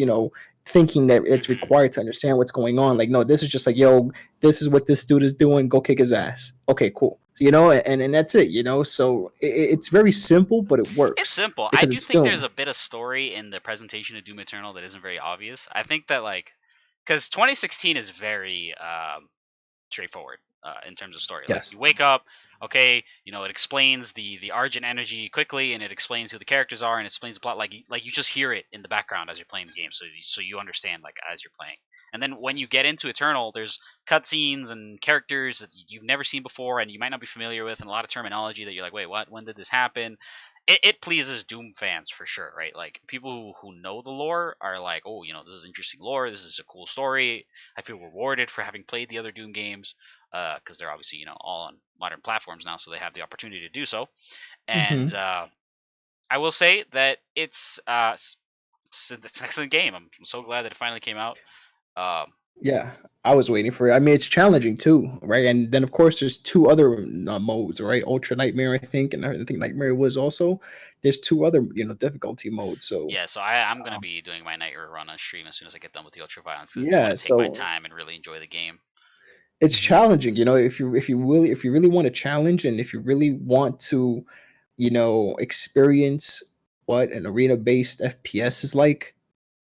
thinking that it's required to understand what's going on. Like, no, this is just like, yo, this is what this dude is doing. Go kick his ass. Okay, cool. And that's it. So it's very simple, but it works. It's simple. I because do it's think Doom. there's a bit of story in the presentation of Doom Eternal that isn't very obvious. I think that because 2016 is very straightforward in terms of story. Like Yes. you wake up, okay, it explains the Argent energy quickly, and it explains who the characters are, and it explains the plot. Like you just hear it in the background as you're playing the game, so you understand as you're playing. And then when you get into Eternal, there's cutscenes and characters that you've never seen before, and you might not be familiar with, and a lot of terminology that you're like, wait, what? When did this happen? It pleases Doom fans for sure, right? Like people who know the lore are like, oh, this is interesting lore. This is a cool story. I feel rewarded for having played the other Doom games, because they're obviously all on modern platforms now, so they have the opportunity to do so. And I will say that it's an excellent game. I'm so glad that it finally came out. Yeah, I was waiting for it. I mean, it's challenging too, right? And then of course there's two other modes, right? Ultra Nightmare, I think, and I think Nightmare was also. There's two other difficulty modes. So yeah, so I'm gonna be doing my Nightmare run on stream as soon as I get done with the Ultra Violence. I yeah, want to take my so time and really enjoy the game. it's challenging. If you really want to challenge, and if you really want to, experience what an arena based FPS is like,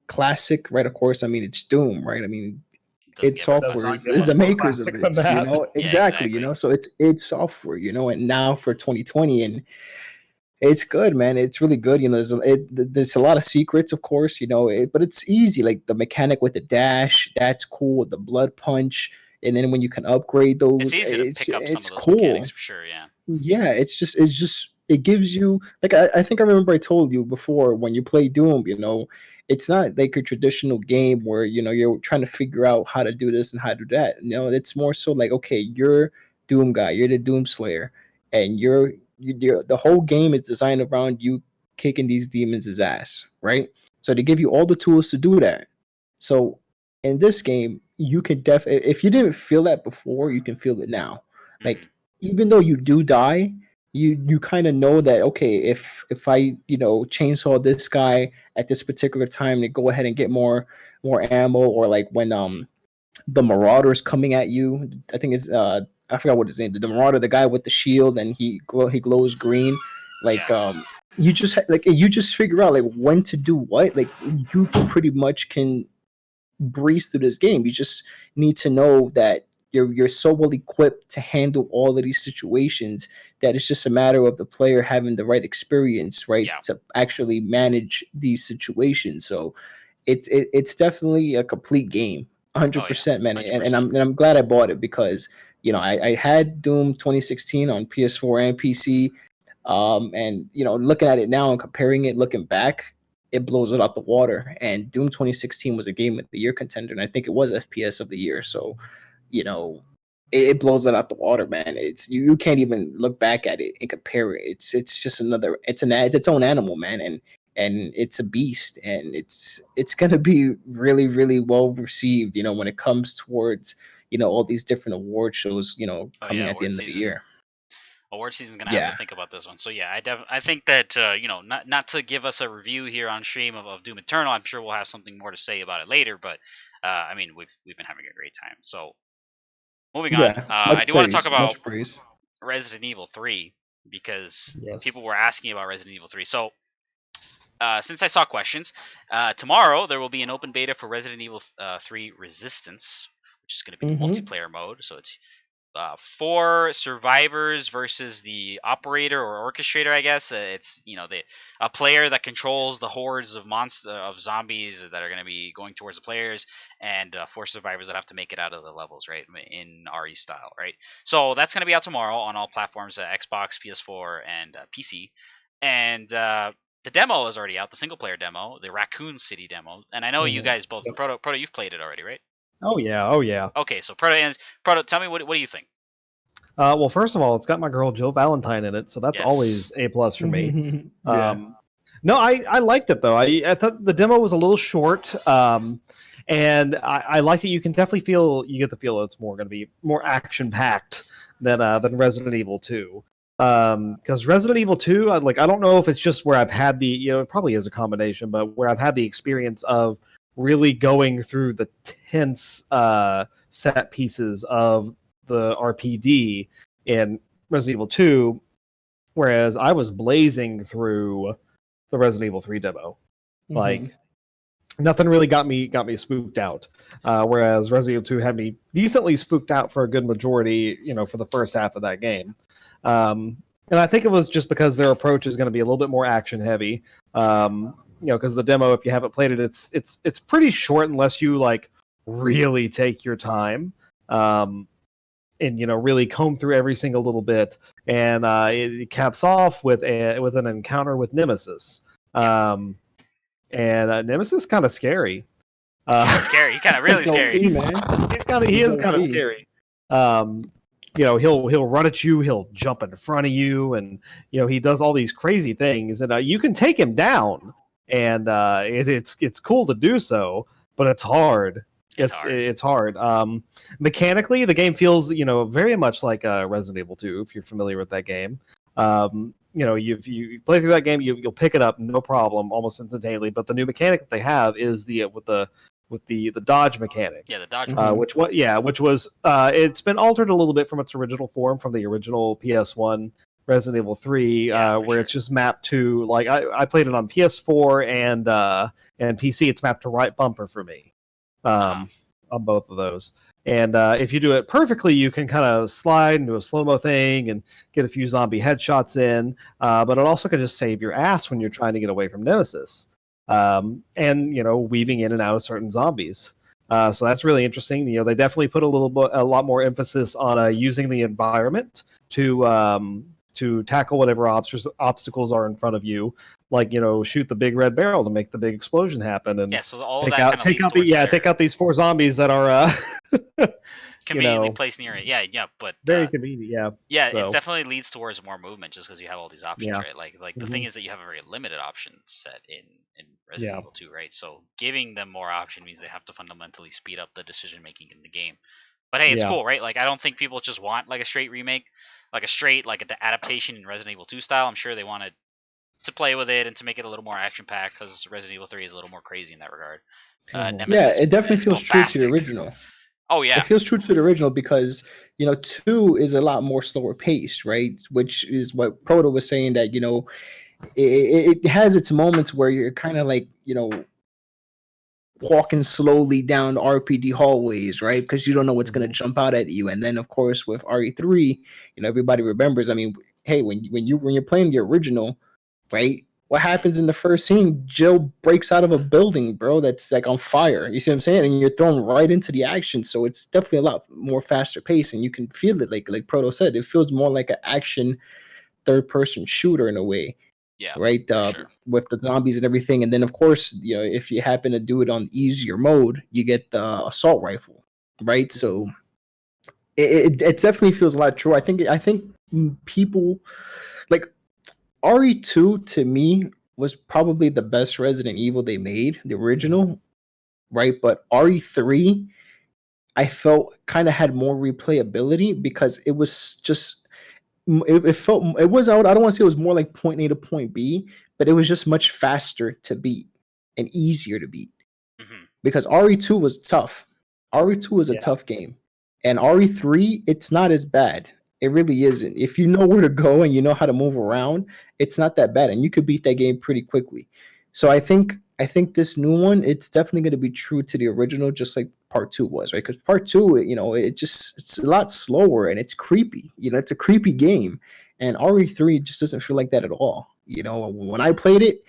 classic, right? Of course, I mean it's Doom, right? I mean, Doesn't it's get better software than is that. the makers of Classic it, than that. Yeah, exactly, exactly. so it's software, and now for 2020, and it's good, man. It's really good. There's a lot of secrets, of course, but it's easy. Like the mechanic with the dash, that's cool. The blood punch, and then when you can upgrade those, It's easy to pick up some it's of those cool. mechanics for sure. Yeah. Yeah, it gives you, like, I think I remember I told you before, when you play Doom, it's not like a traditional game where you're trying to figure out how to do this and how to do that. It's more so like, okay, you're Doom guy, you're the Doom Slayer, and the whole game is designed around you kicking these demons' ass, right? So they give you all the tools to do that. So in this game, you can if you didn't feel that before, you can feel it now. Like, even though you do die, you kind of know that, okay, if I chainsaw this guy at this particular time to go ahead and get more ammo, or like when the Marauder's coming at you, I think it's I forgot what his name, the Marauder, the guy with the shield, and he glows green, like Yeah. you just figure out like when to do what. Like you pretty much can breeze through this game. You just need to know that you're so well equipped to handle all of these situations that it's just a matter of the player having the right experience, right, to actually manage these situations. So it's definitely a complete game, 100%, man. 100%. And I'm glad I bought it because I had Doom 2016 on PS4 and PC, and looking at it now and comparing it, looking back, it blows it out the water. And Doom 2016 was a Game of the Year contender, and I think it was FPS of the year. So, it blows it out the water, man. It's you can't even look back at it and compare it. It's just it's its own animal, man, and it's a beast, and it's gonna be really, really well received. When it comes towards all these different award shows, coming at the end of the year. Award season's gonna have to think about this one. So yeah, I think that not to give us a review here on stream of Doom Eternal. I'm sure we'll have something more to say about it later. But I mean, we've been having a great time. So moving on, I do want to talk about Resident Evil 3 because people were asking about Resident Evil 3. So since I saw questions, tomorrow there will be an open beta for Resident Evil 3 Resistance, which is going to be the multiplayer mode. So it's 4 survivors versus the operator or orchestrator, I guess. It's a player that controls the hordes of zombies that are going to be going towards the players, and 4 survivors that have to make it out of the levels, right, in RE style, right? So that's going to be out tomorrow on all platforms: Xbox, PS4, and PC. And the demo is already out, the single player demo, the Raccoon City demo, and I know you guys both, Proto, you've played it already, right? Oh yeah. Okay, so Proto, tell me what do you think? Well, first of all, it's got my girl Jill Valentine in it, so that's always A+ for me. No, I liked it though. I thought the demo was a little short, and I liked it. You can definitely get the feel it's going to be more action packed than Resident Evil 2. Because Resident Evil 2, I don't know if it's just where I've had it probably is a combination, but where I've had the experience of really going through the tense set pieces of the RPD in Resident Evil 2, whereas I was blazing through the Resident Evil 3 demo. Like nothing really got me spooked out. Whereas Resident Evil 2 had me decently spooked out for a good majority, for the first half of that game. And I think it was just because their approach is going to be a little bit more action heavy. Because the demo, if you haven't played it, it's pretty short unless you really take your time. And really comb through every single little bit, and it caps off with an encounter with Nemesis, and Nemesis is kind of scary. Scary, he kind of really scary, man. He is kind of scary. He'll run at you, he'll jump in front of you, and he does all these crazy things, and you can take him down, and it's cool to do so, but it's hard. It's hard. Mechanically, the game feels, very much like Resident Evil 2, if you're familiar with that game. If you play through that game, you'll pick it up, no problem, almost instantaneously. But the new mechanic that they have is with the dodge mechanic. Yeah, the dodge. Which was it's been altered a little bit from its original form, from the original PS1 Resident Evil 3, where it's just mapped to I played it on PS4 and PC. It's mapped to right bumper for me. On both of those, and if you do it perfectly, you can kind of slide into a slow-mo thing and get a few zombie headshots in, but it also can just save your ass when you're trying to get away from Nemesis, and weaving in and out of certain zombies. So that's really interesting. They definitely put a lot more emphasis on using the environment to tackle whatever obstacles are in front of you, shoot the big red barrel to make the big explosion happen, and so all take out these 4 zombies that are conveniently placed near it. But very convenient. It definitely leads towards more movement just because you have all these options, right? The thing is that you have a very limited option set in Resident Evil 2, right? So giving them more option means they have to fundamentally speed up the decision making in the game. But hey, it's cool, right? I don't think people just want a straight remake, an adaptation in Resident Evil 2 style. I'm sure they wanted to play with it and to make it a little more action packed because Resident Evil 3 is a little more crazy in that regard. Nemesis, it definitely feels true to the original. Oh yeah, it feels true to the original because 2 is a lot more slower paced, right? Which is what Proto was saying, that it has its moments where you're kind of like, walking slowly down RPD hallways, right? Because you don't know what's going to jump out at you. And then, of course, with RE3, everybody remembers. I mean, hey, when you're playing the original, right? What happens in the first scene? Jill breaks out of a building, bro, that's like on fire. You see what I'm saying? And you're thrown right into the action. So it's definitely a lot more faster pace, and you can feel it. Like Proto said, it feels more like an action third person shooter in a way. Yeah, right. Sure. With the zombies and everything, and then of course, if you happen to do it on easier mode, you get the assault rifle, right? So it definitely feels a lot true. I think people like RE2 to me was probably the best Resident Evil they made, the original, right? But RE3, I felt kind of had more replayability because it was just it felt it was I don't want to say it was more like point A to point B, but it was just much faster to beat and easier to beat because RE2 was tough. RE2 was a tough game, and RE3 it's not as bad. It really isn't. If you know where to go and you know how to move around, it's not that bad, and you could beat that game pretty quickly. So I think this new one, it's definitely going to be true to the original, just like part 2 was, right? Because part 2, it's a lot slower and it's creepy. It's a creepy game, and RE3 just doesn't feel like that at all. When I played it,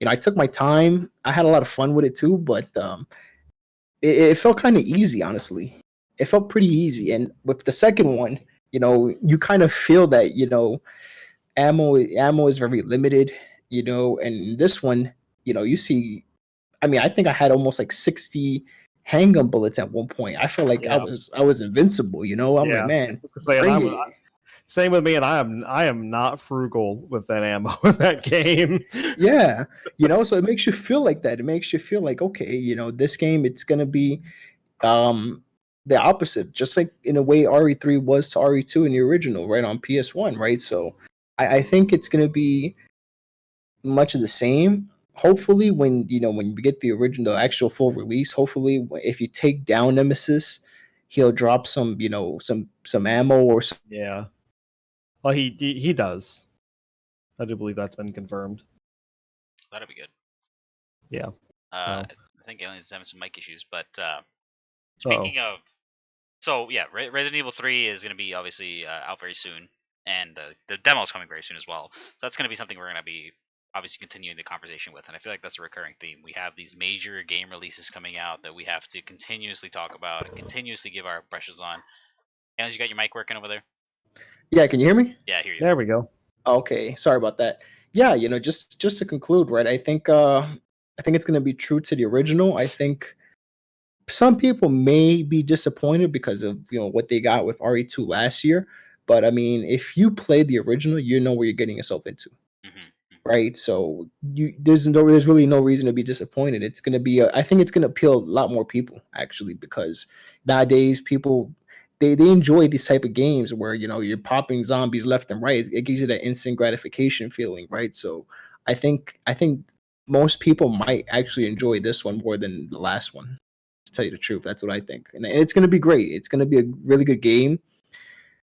I took my time. I had a lot of fun with it too, but it felt kind of easy, honestly. It felt pretty easy, and with the second one, you kind of feel that ammo is very limited, and this one, you see, I mean, I think I had almost like 60 handgun bullets at one point. I felt like I was invincible, I'm like, man, same with me, and I am not frugal with that ammo in that game. Yeah, so it makes you feel like that. It makes you feel like, okay, this game, it's gonna be the opposite, just like in a way RE3 was to RE2 in the original, right, on PS1, right? So I think it's gonna be much of the same. Hopefully, when you get the original, actual full release, hopefully, if you take down Nemesis, he'll drop some, some ammo or some. Yeah. Well, he does. I do believe that's been confirmed. That'd be good. Yeah. I think Alien's having some mic issues, but speaking of, so yeah, Resident Evil 3 is going to be obviously out very soon, and the demo is coming very soon as well. So that's going to be something we're going to be obviously continuing the conversation with, and I feel like that's a recurring theme. We have these major game releases coming out that we have to continuously talk about and continuously give our impressions on. Aliens, you got your mic working over there? Yeah, can you hear me? Yeah, I hear you. There we go. Okay, sorry about that. Yeah, just to conclude, right? I think it's going to be true to the original. I think some people may be disappointed because of what they got with RE2 last year, but I mean, if you play the original, you know where you're getting yourself into, right? So there's really no reason to be disappointed. It's going to be I think it's going to appeal a lot more people actually, because nowadays people they enjoy these type of games where you're popping zombies left and right. It gives you that instant gratification feeling, right? So I think most people might actually enjoy this one more than the last one. To tell you the truth, that's what I think, and it's going to be great. It's going to be a really good game.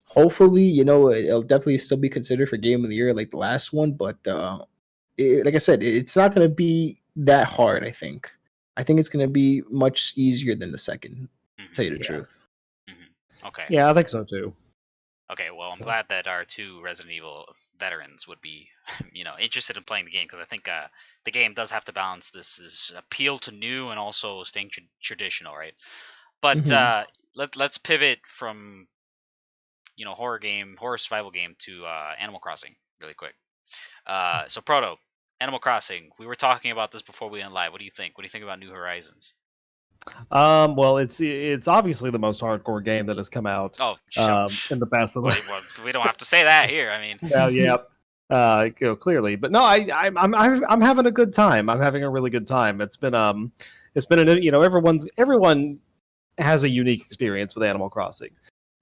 Hopefully, it'll definitely still be considered for game of the year like the last one, but like I said, it's not going to be that hard. I think it's going to be much easier than the second. To tell you the truth. Okay. Yeah, I think so too. Okay, well, I'm glad that our 2 Resident Evil veterans would be, interested in playing the game, because I think the game does have to balance this appeal to new and also staying traditional, right? But let's pivot from horror survival game to Animal Crossing really quick. So Proto, Animal Crossing. We were talking about this before we went live. What do you think? What do you think about New Horizons? Well, it's obviously the most hardcore game that has come out. In the past. We don't have to say that here. I mean, clearly, but no, I'm having a good time. I'm having a really good time. It's been everyone has a unique experience with Animal Crossing.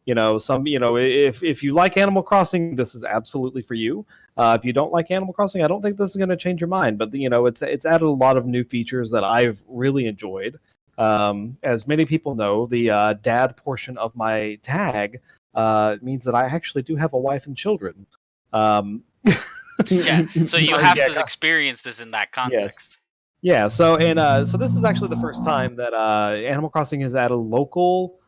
If you like Animal Crossing, this is absolutely for you. If you don't like Animal Crossing, I don't think this is going to change your mind. But it's added a lot of new features that I've really enjoyed. As many people know, the dad portion of my tag means that I actually do have a wife and children. Yeah. So you Oh, have yeah, to experience this in that Yes. context. Yeah, so this is actually the first time that Animal Crossing has added local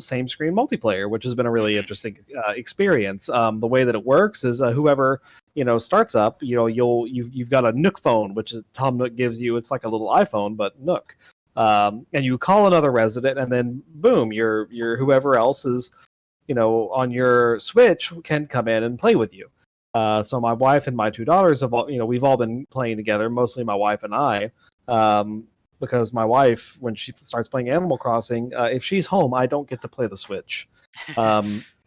same screen multiplayer, which has been a really interesting experience. The way that it works is whoever starts up, you've got a Nook phone, which is Tom Nook gives you. It's like a little iPhone, but Nook, and you call another resident, and then boom, your whoever else is on your Switch can come in and play with you. So my wife and my two daughters have all, we've all been playing together, mostly my wife and I, because my wife, when she starts playing Animal Crossing, if she's home, I don't get to play the Switch.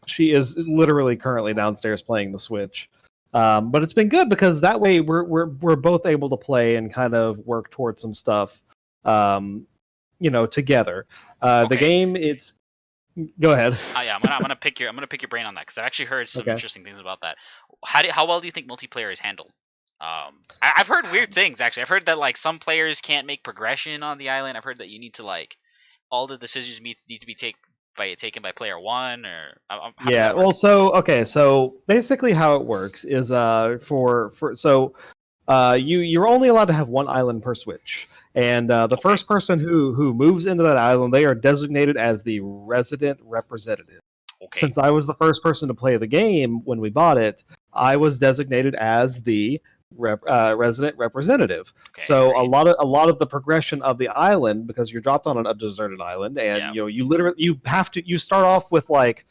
She is literally currently downstairs playing the Switch. But it's been good because that way we're both able to play and kind of work towards some stuff, together. The game, it's go ahead. Yeah, I'm gonna pick your brain on that because I've actually heard some interesting things about that. How well do you think multiplayer is handled? I've heard weird things actually. I've heard that like some players can't make progression on the island. I've heard that you need to like all the decisions need to be taken by player one or yeah. Well, so basically how it works is you're only allowed to have one island per Switch. And the first person who moves into that island, they are designated as the resident representative. Okay. Since I was the first person to play the game when we bought it, I was designated as the resident representative. Okay, so great. a lot of the progression of the island, because you're dropped on a deserted island, and you start off with like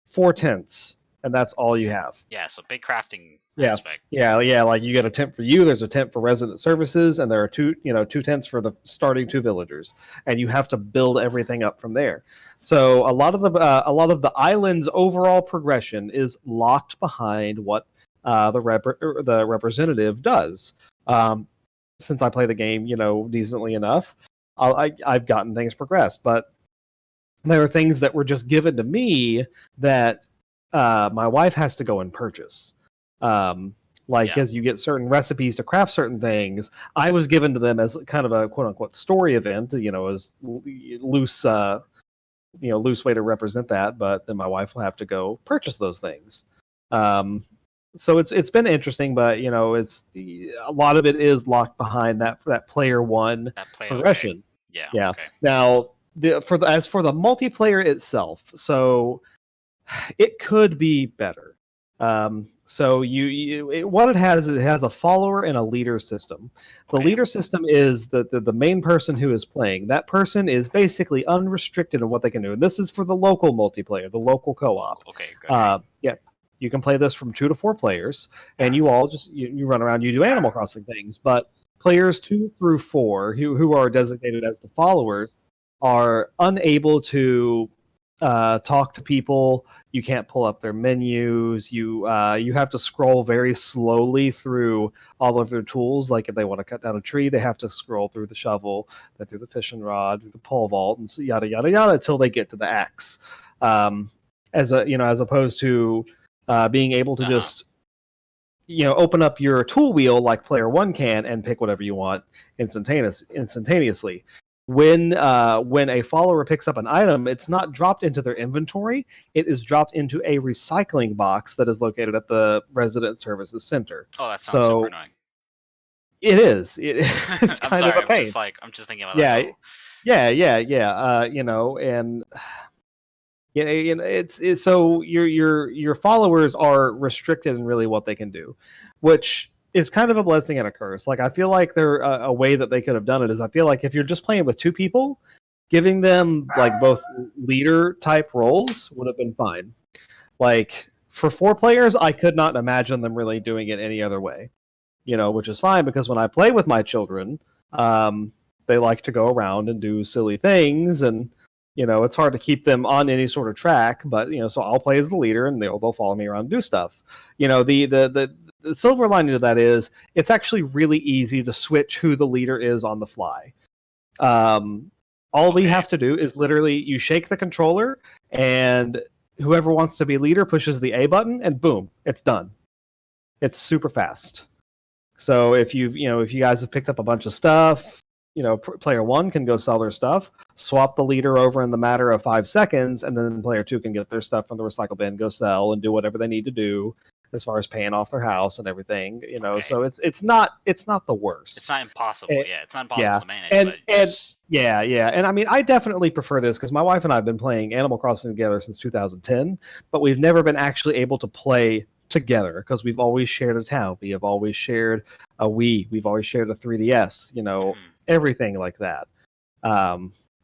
4 tents. And that's all you have. Yeah, so big crafting aspect. Yeah. Like you get a tent for you. There's a tent for resident services, and there are two tents for the starting 2 villagers, and you have to build everything up from there. So a lot of the island's overall progression is locked behind what the representative does. Since I play the game, decently enough, I've gotten things progressed, but there are things that were just given to me that my wife has to go and purchase. As you get certain recipes to craft certain things, I was given to them as kind of a quote unquote story event, as loose way to represent that. But then my wife will have to go purchase those things. So it's been interesting, but it's a lot of it is locked behind that player one progression. Okay. Yeah. Okay. Now as for the multiplayer itself, so it could be better. So what it has a follower and a leader system. The leader system is the main person who is playing. That person is basically unrestricted in what they can do. And this is for the local multiplayer, the local co-op. Okay, good. Yeah, you can play this from 2 to 4 players, and you all just you run around, you do Animal Crossing things. But players 2 through 4, who are designated as the followers, are unable to talk to people. You can't pull up their menus. You have to scroll very slowly through all of their tools. Like if they want to cut down a tree, they have to scroll through the shovel, then through the fishing rod, through the pole vault, and so yada yada yada until they get to the axe. As opposed to being able to just open up your tool wheel like player 1 can and pick whatever you want instantaneously. When a follower picks up an item, it's not dropped into their inventory. It is dropped into a recycling box that is located at the Resident Services Center. Oh, that sounds super annoying. It is. It's kind of a pain. I'm just thinking about that. And it's so your followers are restricted in really what they can do, which is kind of a blessing and a curse. Like I feel like a way that they could have done it is I feel like if you're just playing with 2 people, giving them like both leader type roles would have been fine. Like for 4 players, I could not imagine them really doing it any other way. Which is fine because when I play with my children, they like to go around and do silly things, and it's hard to keep them on any sort of track. But so I'll play as the leader, and they'll follow me around and do stuff. The silver lining to that is it's actually really easy to switch who the leader is on the fly. All we have to do is literally you shake the controller, and whoever wants to be leader pushes the A button, and boom, it's done. It's super fast. So if you guys have picked up a bunch of stuff, player 1 can go sell their stuff, swap the leader over in the matter of 5 seconds, and then player 2 can get their stuff from the recycle bin, go sell, and do whatever they need to do. as far as paying off their house and everything. Okay. So it's not the worst. It's not impossible. And- Yeah, it's not impossible to manage. and but and just... yeah, and I mean, I definitely prefer this because my wife and I have been playing Animal Crossing together since 2010, but we've never been actually able to play together because we've always shared a town. We have always shared a Wii. We've always shared a 3DS. Everything like that.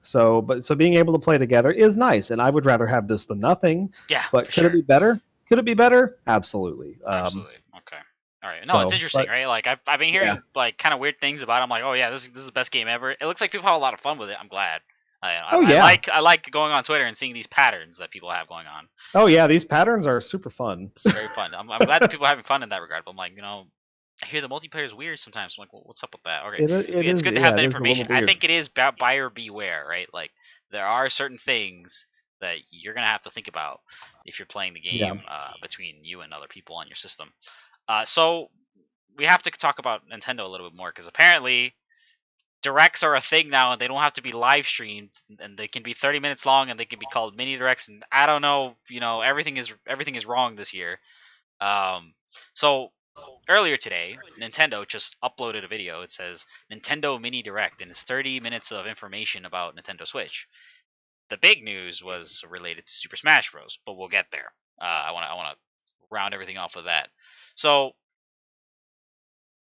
So being able to play together is nice, and I would rather have this than nothing. Yeah, but for could sure. it be better? Could it be better? Absolutely. Absolutely. Okay. All right. No, it's interesting, right? Like I've been hearing like kind of weird things about it. I'm like, oh yeah, this is the best game ever. It looks like people have a lot of fun with it. I'm glad. I like going on Twitter and seeing these patterns that people have going on. Oh yeah, these patterns are super fun. It's very fun. I'm glad that people are having fun in that regard. But I'm like, I hear the multiplayer is weird sometimes. I'm like, well, what's up with that? Okay, it's good to have that information. I think it is buyer beware, right? Like there are certain things that you're gonna have to think about if you're playing the game between you and other people on your system. So we have to talk about Nintendo a little bit more because apparently directs are a thing now, and they don't have to be live streamed, and they can be 30 minutes long, and they can be called mini directs. And I don't know, everything is wrong this year. So earlier today, Nintendo just uploaded a video. It says Nintendo Mini Direct, and it's 30 minutes of information about Nintendo Switch. The big news was related to Super Smash Bros., but we'll get there. I want to round everything off with that. So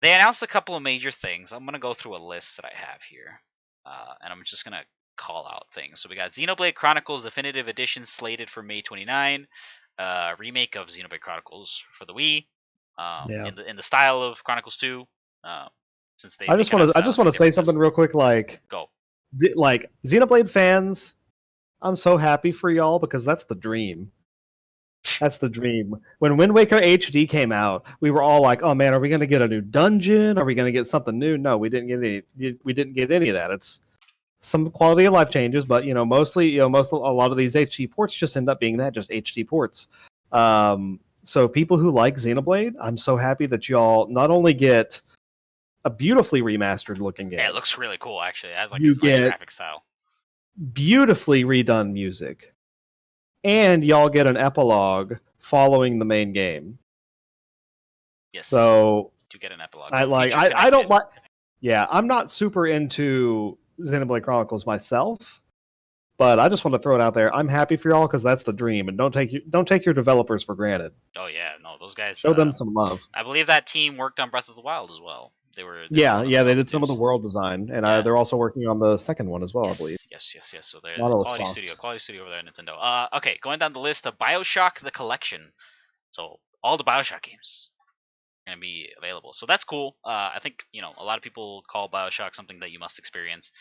they announced a couple of major things. I'm going to go through a list that I have here, and I'm just going to call out things. So we got Xenoblade Chronicles Definitive Edition slated for May 29, remake of Xenoblade Chronicles for the Wii, in the style of Chronicles 2. Since I just want to say something real quick. Like, go. Like Xenoblade fans, I'm so happy for y'all because that's the dream. That's the dream. When Wind Waker HD came out, we were all like, "Oh man, are we going to get a new dungeon? Are we going to get something new?" No, we didn't get any. We didn't get any of that. It's some quality of life changes, but mostly, a lot of these HD ports just end up being just HD ports. So people who like Xenoblade, I'm so happy that y'all not only get a beautifully remastered looking game. Yeah, it looks really cool actually. It has like this nice graphic style. Beautifully redone music. And y'all get an epilogue following the main game. Yes. So to get an epilogue. I don't like. Yeah, I'm not super into Xenoblade Chronicles myself, but I just want to throw it out there. I'm happy for y'all because that's the dream, and don't take your developers for granted. Oh yeah, no, those guys. Show them some love. I believe that team worked on Breath of the Wild as well. They did some of the world design, and they're also working on the second one as well, yes, I believe. Yes. So they're quality studio over there at Nintendo. Okay, going down the list of BioShock the Collection. So all the BioShock games are gonna be available. So that's cool. I think a lot of people call BioShock something that you must experience.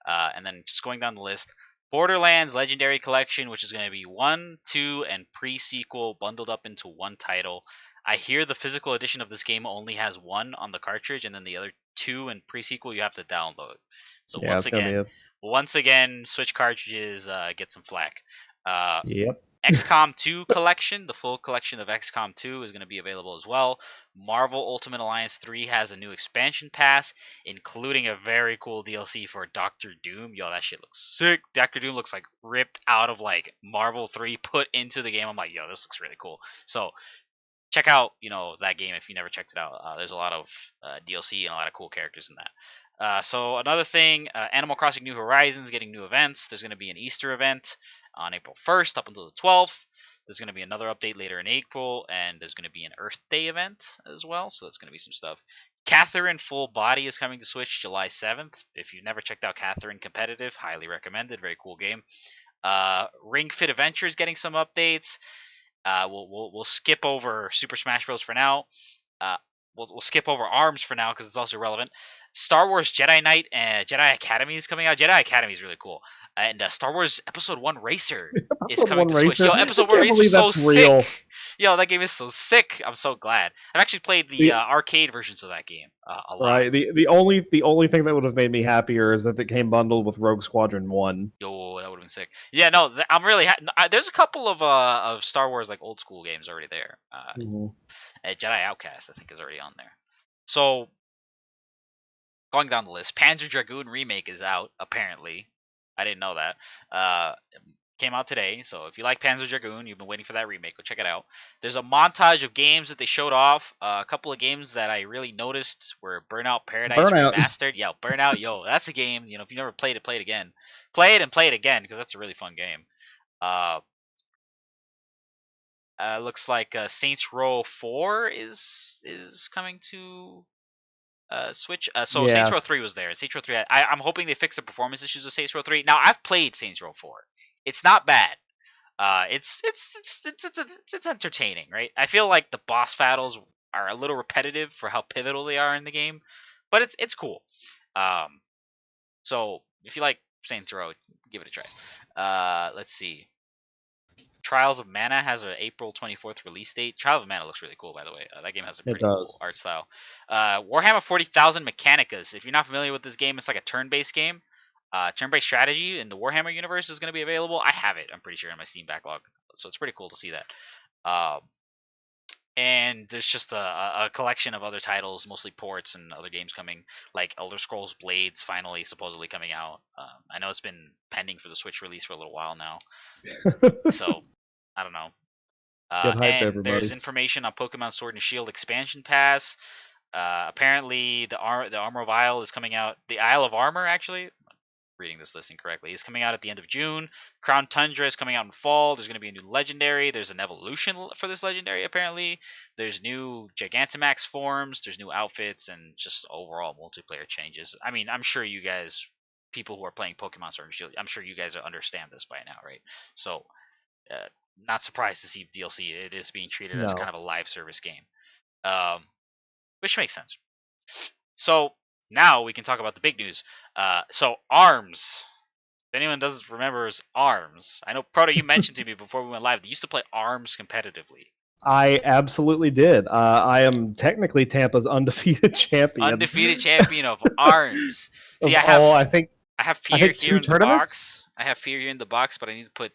And then just going down the list, Borderlands Legendary Collection, which is going to be 1, 2, and pre-sequel bundled up into one title. I hear the physical edition of this game only has 1 on the cartridge, and then the other 2 and pre-sequel you have to download. So once again, Switch cartridges get some flack. Yep. XCOM 2 collection, the full collection of XCOM 2 is going to be available as well. Marvel Ultimate Alliance 3 has a new expansion pass, including a very cool DLC for Doctor Doom. Yo, that shit looks sick. Doctor Doom looks like ripped out of like Marvel 3, put into the game. I'm like, yo, this looks really cool. So check out, that game if you never checked it out. There's a lot of DLC and a lot of cool characters in that. So another thing, Animal Crossing New Horizons getting new events. There's going to be an Easter event on April 1st up until the 12th. There's going to be another update later in April, and there's going to be an Earth Day event as well. So that's going to be some stuff. Catherine Full Body is coming to Switch July 7th. If you've never checked out Catherine Competitive, highly recommended. Very cool game. Ring Fit Adventure is getting some updates. We'll skip over Super Smash Bros. For now. We'll skip over ARMS for now because it's also relevant. Star Wars Jedi Knight and Jedi Academy is coming out. Jedi Academy is really cool. And Star Wars Episode 1 Racer is coming to Switch. Yo, Episode 1 Racer is so sick. Yo, that game is so sick. I'm so glad. I've actually played the arcade versions of that game a lot. Right. The only thing that would have made me happier is if it came bundled with Rogue Squadron 1. Yo, that would have been sick. Yeah, no, I'm really there's a couple of Star Wars like old school games already there. Jedi Outcast, I think, is already on there. So, going down the list, Panzer Dragoon Remake is out, apparently. I didn't know that. came out today. So if you like Panzer Dragoon, you've been waiting for that remake, go check it out. There's a montage of games that they showed off. A couple of games that I really noticed were Burnout Paradise Remastered. Yeah, Burnout, yo, that's a game. You know, if you never played it, play it again. Play it and play it again because that's a really fun game. Looks like Saints Row 4 is coming to Switch. So Saints Row 3 was there. Saints Row 3. I'm hoping they fix the performance issues of Saints Row 3. Now I've played Saints Row 4. It's not bad. It's entertaining, right? I feel like the boss battles are a little repetitive for how pivotal they are in the game, but it's cool. So if you like Saints Row, give it a try. Let's see. Trials of Mana has an April 24th release date. Trials of Mana looks really cool, by the way. That game has a pretty cool art style. Warhammer 40,000 Mechanicus. If you're not familiar with this game, it's like a turn-based game. Turn-based strategy in the Warhammer universe is going to be available. I have it, I'm pretty sure, in my Steam backlog. So it's pretty cool to see that. And there's just a collection of other titles, mostly ports and other games coming, like Elder Scrolls Blades finally supposedly coming out. I know it's been pending for the Switch release for a little while now. So, I don't know. And there's information on Pokemon Sword and Shield expansion pass. Apparently, the Armor of Isle is coming out. The Isle of Armor, actually. Reading this listing correctly, is coming out at the end of June. Crown Tundra is coming out in fall. There's going to be a new legendary. There's an evolution for this legendary, apparently. There's new Gigantamax forms. There's new outfits and just overall multiplayer changes. I mean, I'm sure you guys, people who are playing Pokemon Sword and Shield, I'm sure you guys understand this by now, right? So, not surprised to see DLC. It is being treated as kind of a live service game, which makes sense. So, now we can talk about the big news. So ARMS. If anyone doesn't remember ARMS, I know Proto, you mentioned to me before we went live that you used to play ARMS competitively. I absolutely did. I am technically Tampa's undefeated champion. Undefeated champion of ARMS. See, I have Fear here in the box. I have Fear here in the box, but I need to put,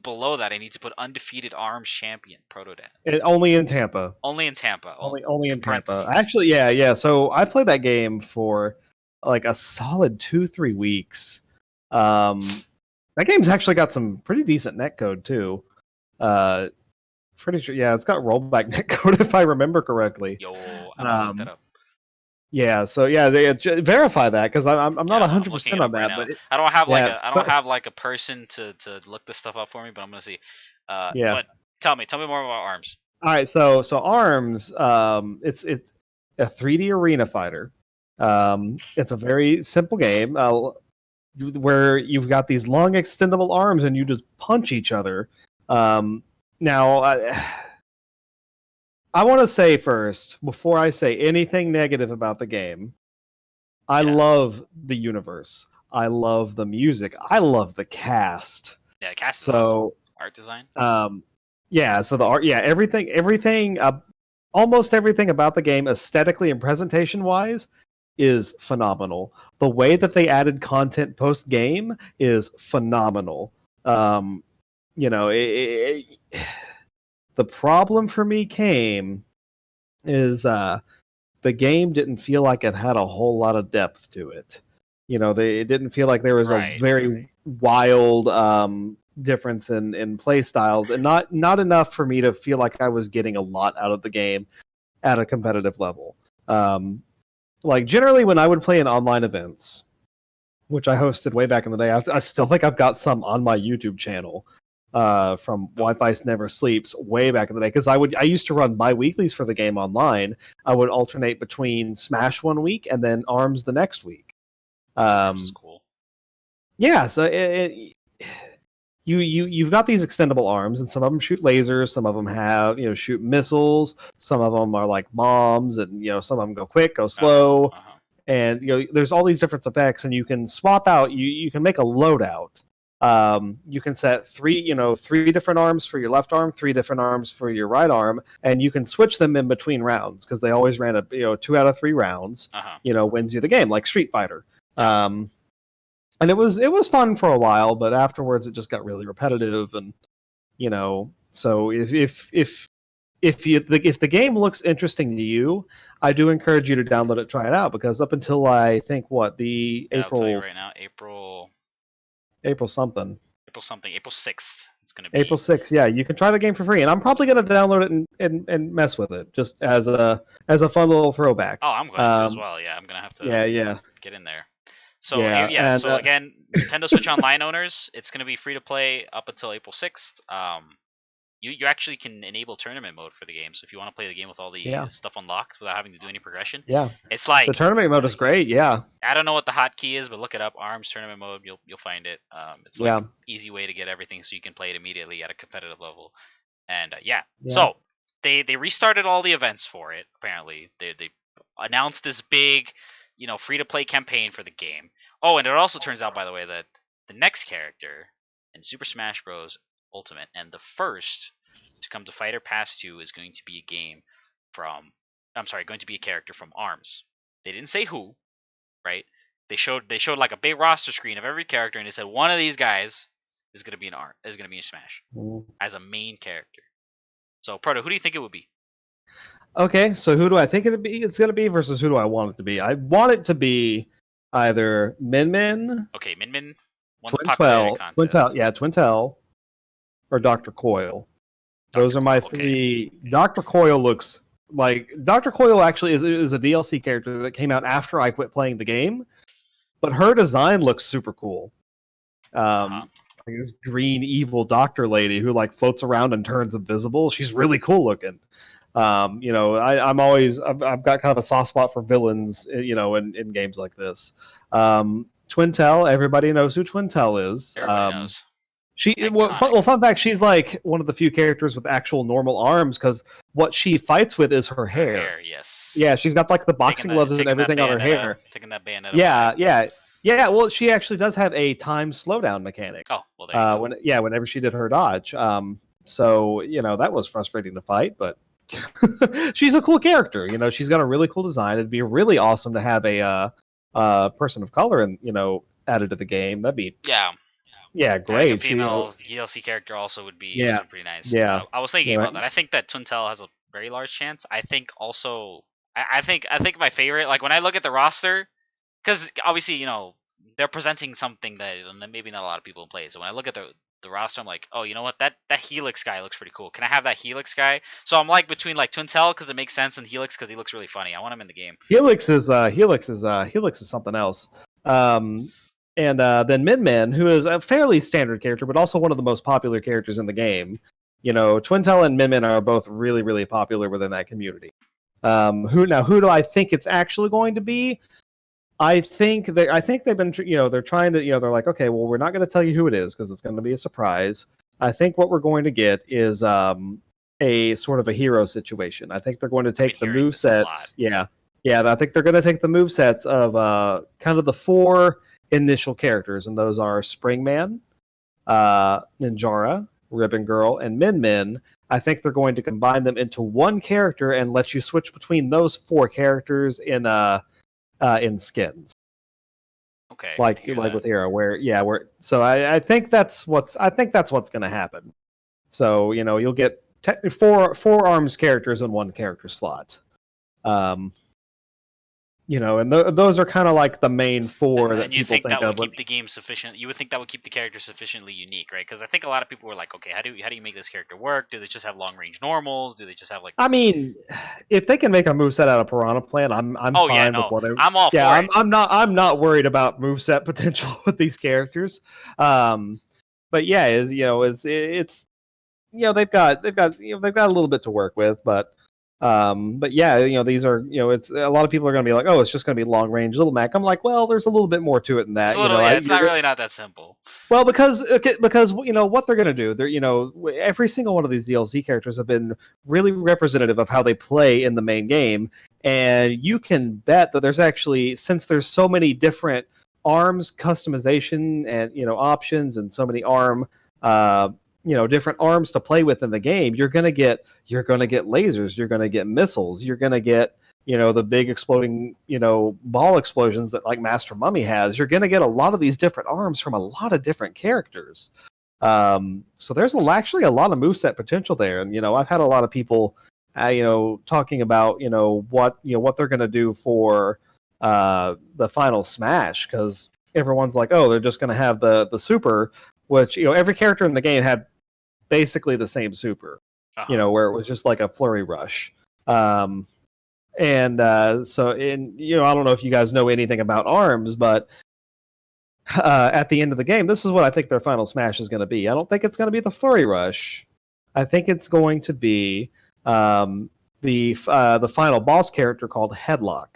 below that. I need to put undefeated ARMS champion Protodat. Only in Tampa. Only in Tampa. Only in Tampa. Actually, yeah. So I played that game for like a solid 2-3 weeks. That game's actually got some pretty decent netcode too. Pretty sure, yeah, it's got rollback netcode if I remember correctly. Yo, I'm gonna look that up. Yeah, so yeah, they verify that because I'm not 100% on that. But I don't have like a person to look this stuff up for me, but I'm gonna see. But tell me more about ARMS. All right, so ARMS, it's a 3D arena fighter. It's a very simple game where you've got these long extendable arms and you just punch each other. Now, I want to say first, before I say anything negative about the game, I love the universe. I love the music. I love the cast. Yeah, the cast is awesome. Art design. Yeah, so the art, everything, almost everything about the game, aesthetically and presentation-wise, is phenomenal. The way that they added content post-game is phenomenal. The problem for me is the game didn't feel like it had a whole lot of depth to it. It didn't feel like there was a very wild difference in play styles, and not enough for me to feel like I was getting a lot out of the game at a competitive level. Like generally when I would play in online events, which I hosted way back in the day, I still think I've got some on my YouTube channel. From Wi-Fi Never Sleeps way back in the day, because I used to run bi-weeklies for the game online. I would alternate between Smash one week and then ARMS the next week. That's cool. Yeah, so you've got these extendable arms, and some of them shoot lasers, some of them have shoot missiles, some of them are like bombs, and some of them go quick, go slow, and there's all these different effects, and you can swap out. You can make a loadout. You can set three different arms for your left arm, 3 different arms for your right arm, and you can switch them in between rounds because they always ran 2 out of 3 rounds. Wins you the game, like Street Fighter. And it was fun for a while, but afterwards it just got really repetitive, and so if the game looks interesting to you, I do encourage you to download it, try it out, because up until I think April. I'll tell you right now, April something. April something, April 6th. It's gonna be April 6th. Yeah, you can try the game for free, and I'm probably gonna download it and mess with it just as a fun little throwback. Oh, I'm going to as well. Yeah, I'm gonna have to get in there. So Yeah, yeah. and, So again, Nintendo Switch Online owners, it's gonna be free to play up until April 6th. You actually can enable tournament mode for the game. So if you want to play the game with all the stuff unlocked without having to do any progression, it's like the tournament mode is great. Yeah, I don't know what the hotkey is, but look it up. ARMS tournament mode. You'll find it. It's like an easy way to get everything, so you can play it immediately at a competitive level. And so they restarted all the events for it. Apparently, they announced this big, free to play campaign for the game. Oh, and it also turns out, by the way, that the next character in Super Smash Bros. Ultimate and the first to come to Fighter Pass 2 is going to be a character from ARMS. They didn't say who, right? They showed like a big roster screen of every character, and they said one of these guys is gonna be in Smash as a main character. So, Proto, who do you think it would be? Okay, so who do I think it's gonna be versus who do I want it to be? I want it to be either Min Min. Okay, Min Min won the popularity contest. Twintel, or Dr. Coil. Those are my three. Dr. Coil looks like Dr. Coil actually is a DLC character that came out after I quit playing the game, but her design looks super cool. Like this green evil doctor lady who like floats around and turns invisible. She's really cool looking. I've got kind of a soft spot for villains, in games like this. Twintel, everybody knows who Twintel is. Everybody knows. Fun fact, she's like one of the few characters with actual normal arms because what she fights with is her hair. Yes. Yeah, she's got like the boxing gloves and everything on her hair. Taking that bayonet. Yeah. Well, she actually does have a time slowdown mechanic. Oh, well, there you go. Whenever she did her dodge. So that was frustrating to fight, but she's a cool character. She's got a really cool design. It'd be really awesome to have a person of color and added to the game. That'd be great. A female DLC character also would be pretty nice. Yeah, I was thinking about that. I think that Twintel has a very large chance. I think also, I think my favorite, like when I look at the roster, because obviously they're presenting something that maybe not a lot of people play. So when I look at the roster, I'm like, oh, you know what? That Helix guy looks pretty cool. Can I have that Helix guy? So I'm like between like Twintel because it makes sense and Helix because he looks really funny. I want him in the game. Helix is something else. And then Min Min, who is a fairly standard character, but also one of the most popular characters in the game. Twintel and Min Min are both really, really popular within that community. Who do I think it's actually going to be? I think they've been, they're trying to, they're like, okay, well, we're not going to tell you who it is because it's going to be a surprise. I think what we're going to get is a sort of a hero situation. I think they're going to take the movesets. Yeah. I think they're going to take the movesets of kind of the four initial characters, and those are Springman, Ninjara, Ribbon Girl, and Min Min. I think they're going to combine them into one character and let you switch between those four characters in skins. Okay. Like with Hero, so I think that's what's going to happen. So you'll get technically four ARMS characters in one character slot. And those are kind of like the main four that people think that of. Would keep the game sufficient? You would think that would keep the character sufficiently unique, right? Because I think a lot of people were like, okay, how do you make this character work? Do they just have long range normals? Do they just have like? I mean, if they can make a moveset out of Piranha Plant, I'm fine with whatever. I'm all for it. I'm not worried about moveset potential with these characters. But yeah, it's they've got a little bit to work with, but yeah, these are, it's a lot of people are going to be like, oh, it's just going to be long range Little Mac. I'm like, well, there's a little bit more to it than that. It's not really not that simple. Well, because what they're going to do, they're every single one of these DLC characters have been really representative of how they play in the main game, and you can bet that there's actually, since there's so many different arms customization and options and so many different arms to play with in the game, you're gonna get lasers, you're gonna get missiles, you're gonna get the big exploding ball explosions that like Master Mummy has. You're gonna get a lot of these different arms from a lot of different characters. So there's actually a lot of moveset potential there, and I've had a lot of people talking about what they're gonna do for the final Smash, because everyone's like, oh, they're just gonna have the super. which every character in the game had basically the same super. Where it was just like a flurry rush. And so I don't know if you guys know anything about arms, but at the end of the game, this is what I think their final smash is going to be. I don't think it's going to be the flurry rush. I think it's going to be the final boss character called Headlock.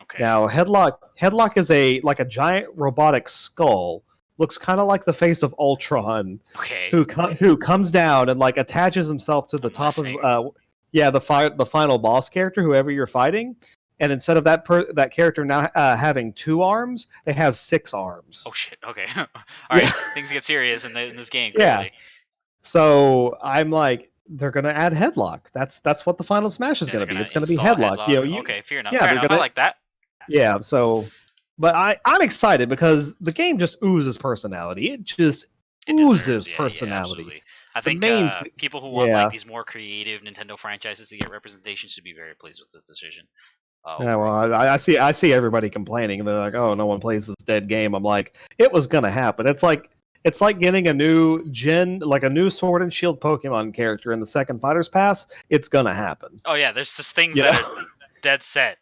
Okay. Now, Headlock is a giant robotic skull. Looks kind of like the face of Ultron. Okay. Who comes down and attaches himself to the top of the final boss character, whoever you're fighting. And instead of that character now having 2 arms, they have 6 arms. Oh shit! Okay, all right. Things get serious in this game. Clearly. Yeah. So I'm like, they're gonna add Headlock. That's what the final smash is gonna be. It's gonna be Headlock. Okay, fair enough. I like that. Yeah. So, but I'm excited because the game just oozes personality. It oozes personality. Yeah, I think people who want these more creative Nintendo franchises to get representation should be very pleased with this decision. Yeah, well, I see everybody complaining. They're like, "Oh, no one plays this dead game." I'm like, it was gonna happen. It's like getting a new a new Sword and Shield Pokemon character in the second Fighters Pass. It's gonna happen. Oh yeah, there's just things that are dead set.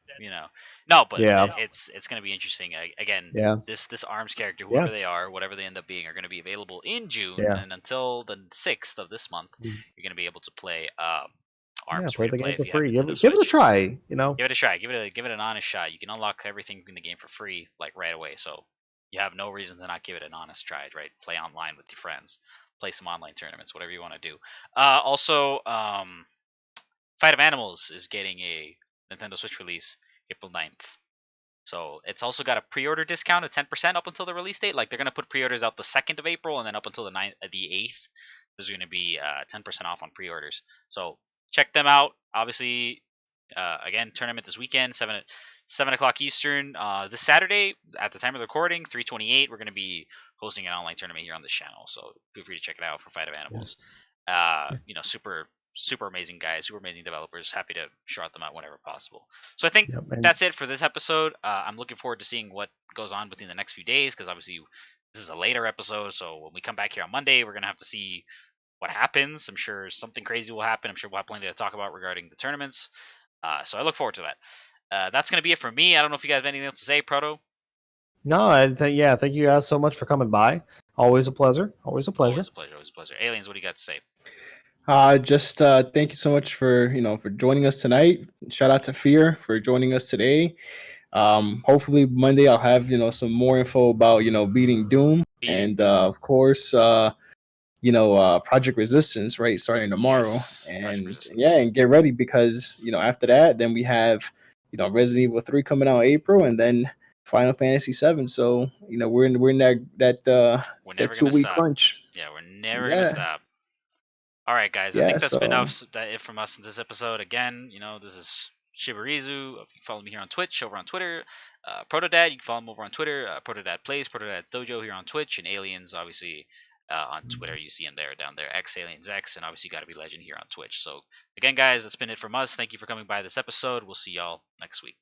No, but it's gonna be interesting. Again, this Arms character, whoever they are, whatever they end up being, are gonna be available in June, and until the 6th of this month, you're gonna be able to play. Arms play the game for free. Give it a try. Give it a try. Give it an honest shot. You can unlock everything in the game for free, right away. So you have no reason to not give it an honest try, right? Play online with your friends, play some online tournaments, whatever you want to do. Also, Fight of Animals is getting a Nintendo Switch release April 9th. So it's also got a pre-order discount of 10% up until the release date. Like they're gonna put pre-orders out the 2nd of April, and then up until the 8th, there's gonna be 10% off on pre-orders. So check them out. Obviously, again, tournament this weekend, 7 o'clock Eastern. This Saturday, at the time of the recording, 3:28, we're going to be hosting an online tournament here on this channel. So feel free to check it out for Fight of Animals. Super amazing guys, super amazing developers. Happy to shout them out whenever possible. So I think that's it for this episode. I'm looking forward to seeing what goes on within the next few days, because obviously this is a later episode. So when we come back here on Monday, we're going to have to see what happens. I'm sure something crazy will happen. I'm sure we'll have plenty to talk about regarding the tournaments. So I look forward to that. That's going to be it for me. I don't know if you guys have anything else to say, Proto. No, thank you guys so much for coming by. Always a pleasure. Always a pleasure. Always a pleasure. Aliens, what do you got to say? Just thank you so much for joining us tonight. Shout out to Fear for joining us today. Hopefully Monday I'll have some more info about beating Doom, and of course Project Resistance, right, starting tomorrow. And get ready, because after that, then we have Resident Evil 3 coming out in April, and then Final Fantasy 7. So we're in that 2-week crunch. Yeah, we're never gonna stop. All right, guys. I think that's been enough. It from us in this episode. Again, this is Shibarizu. You can follow me here on Twitch, over on Twitter. Protodad, you can follow him over on Twitter. Protodad Plays, Protodad's Dojo here on Twitch, and Aliens, obviously, on Twitter. You see him down there, XAliensX, and obviously Gotta Be Legend here on Twitch. So again, guys, that's been it from us. Thank you for coming by this episode. We'll see y'all next week.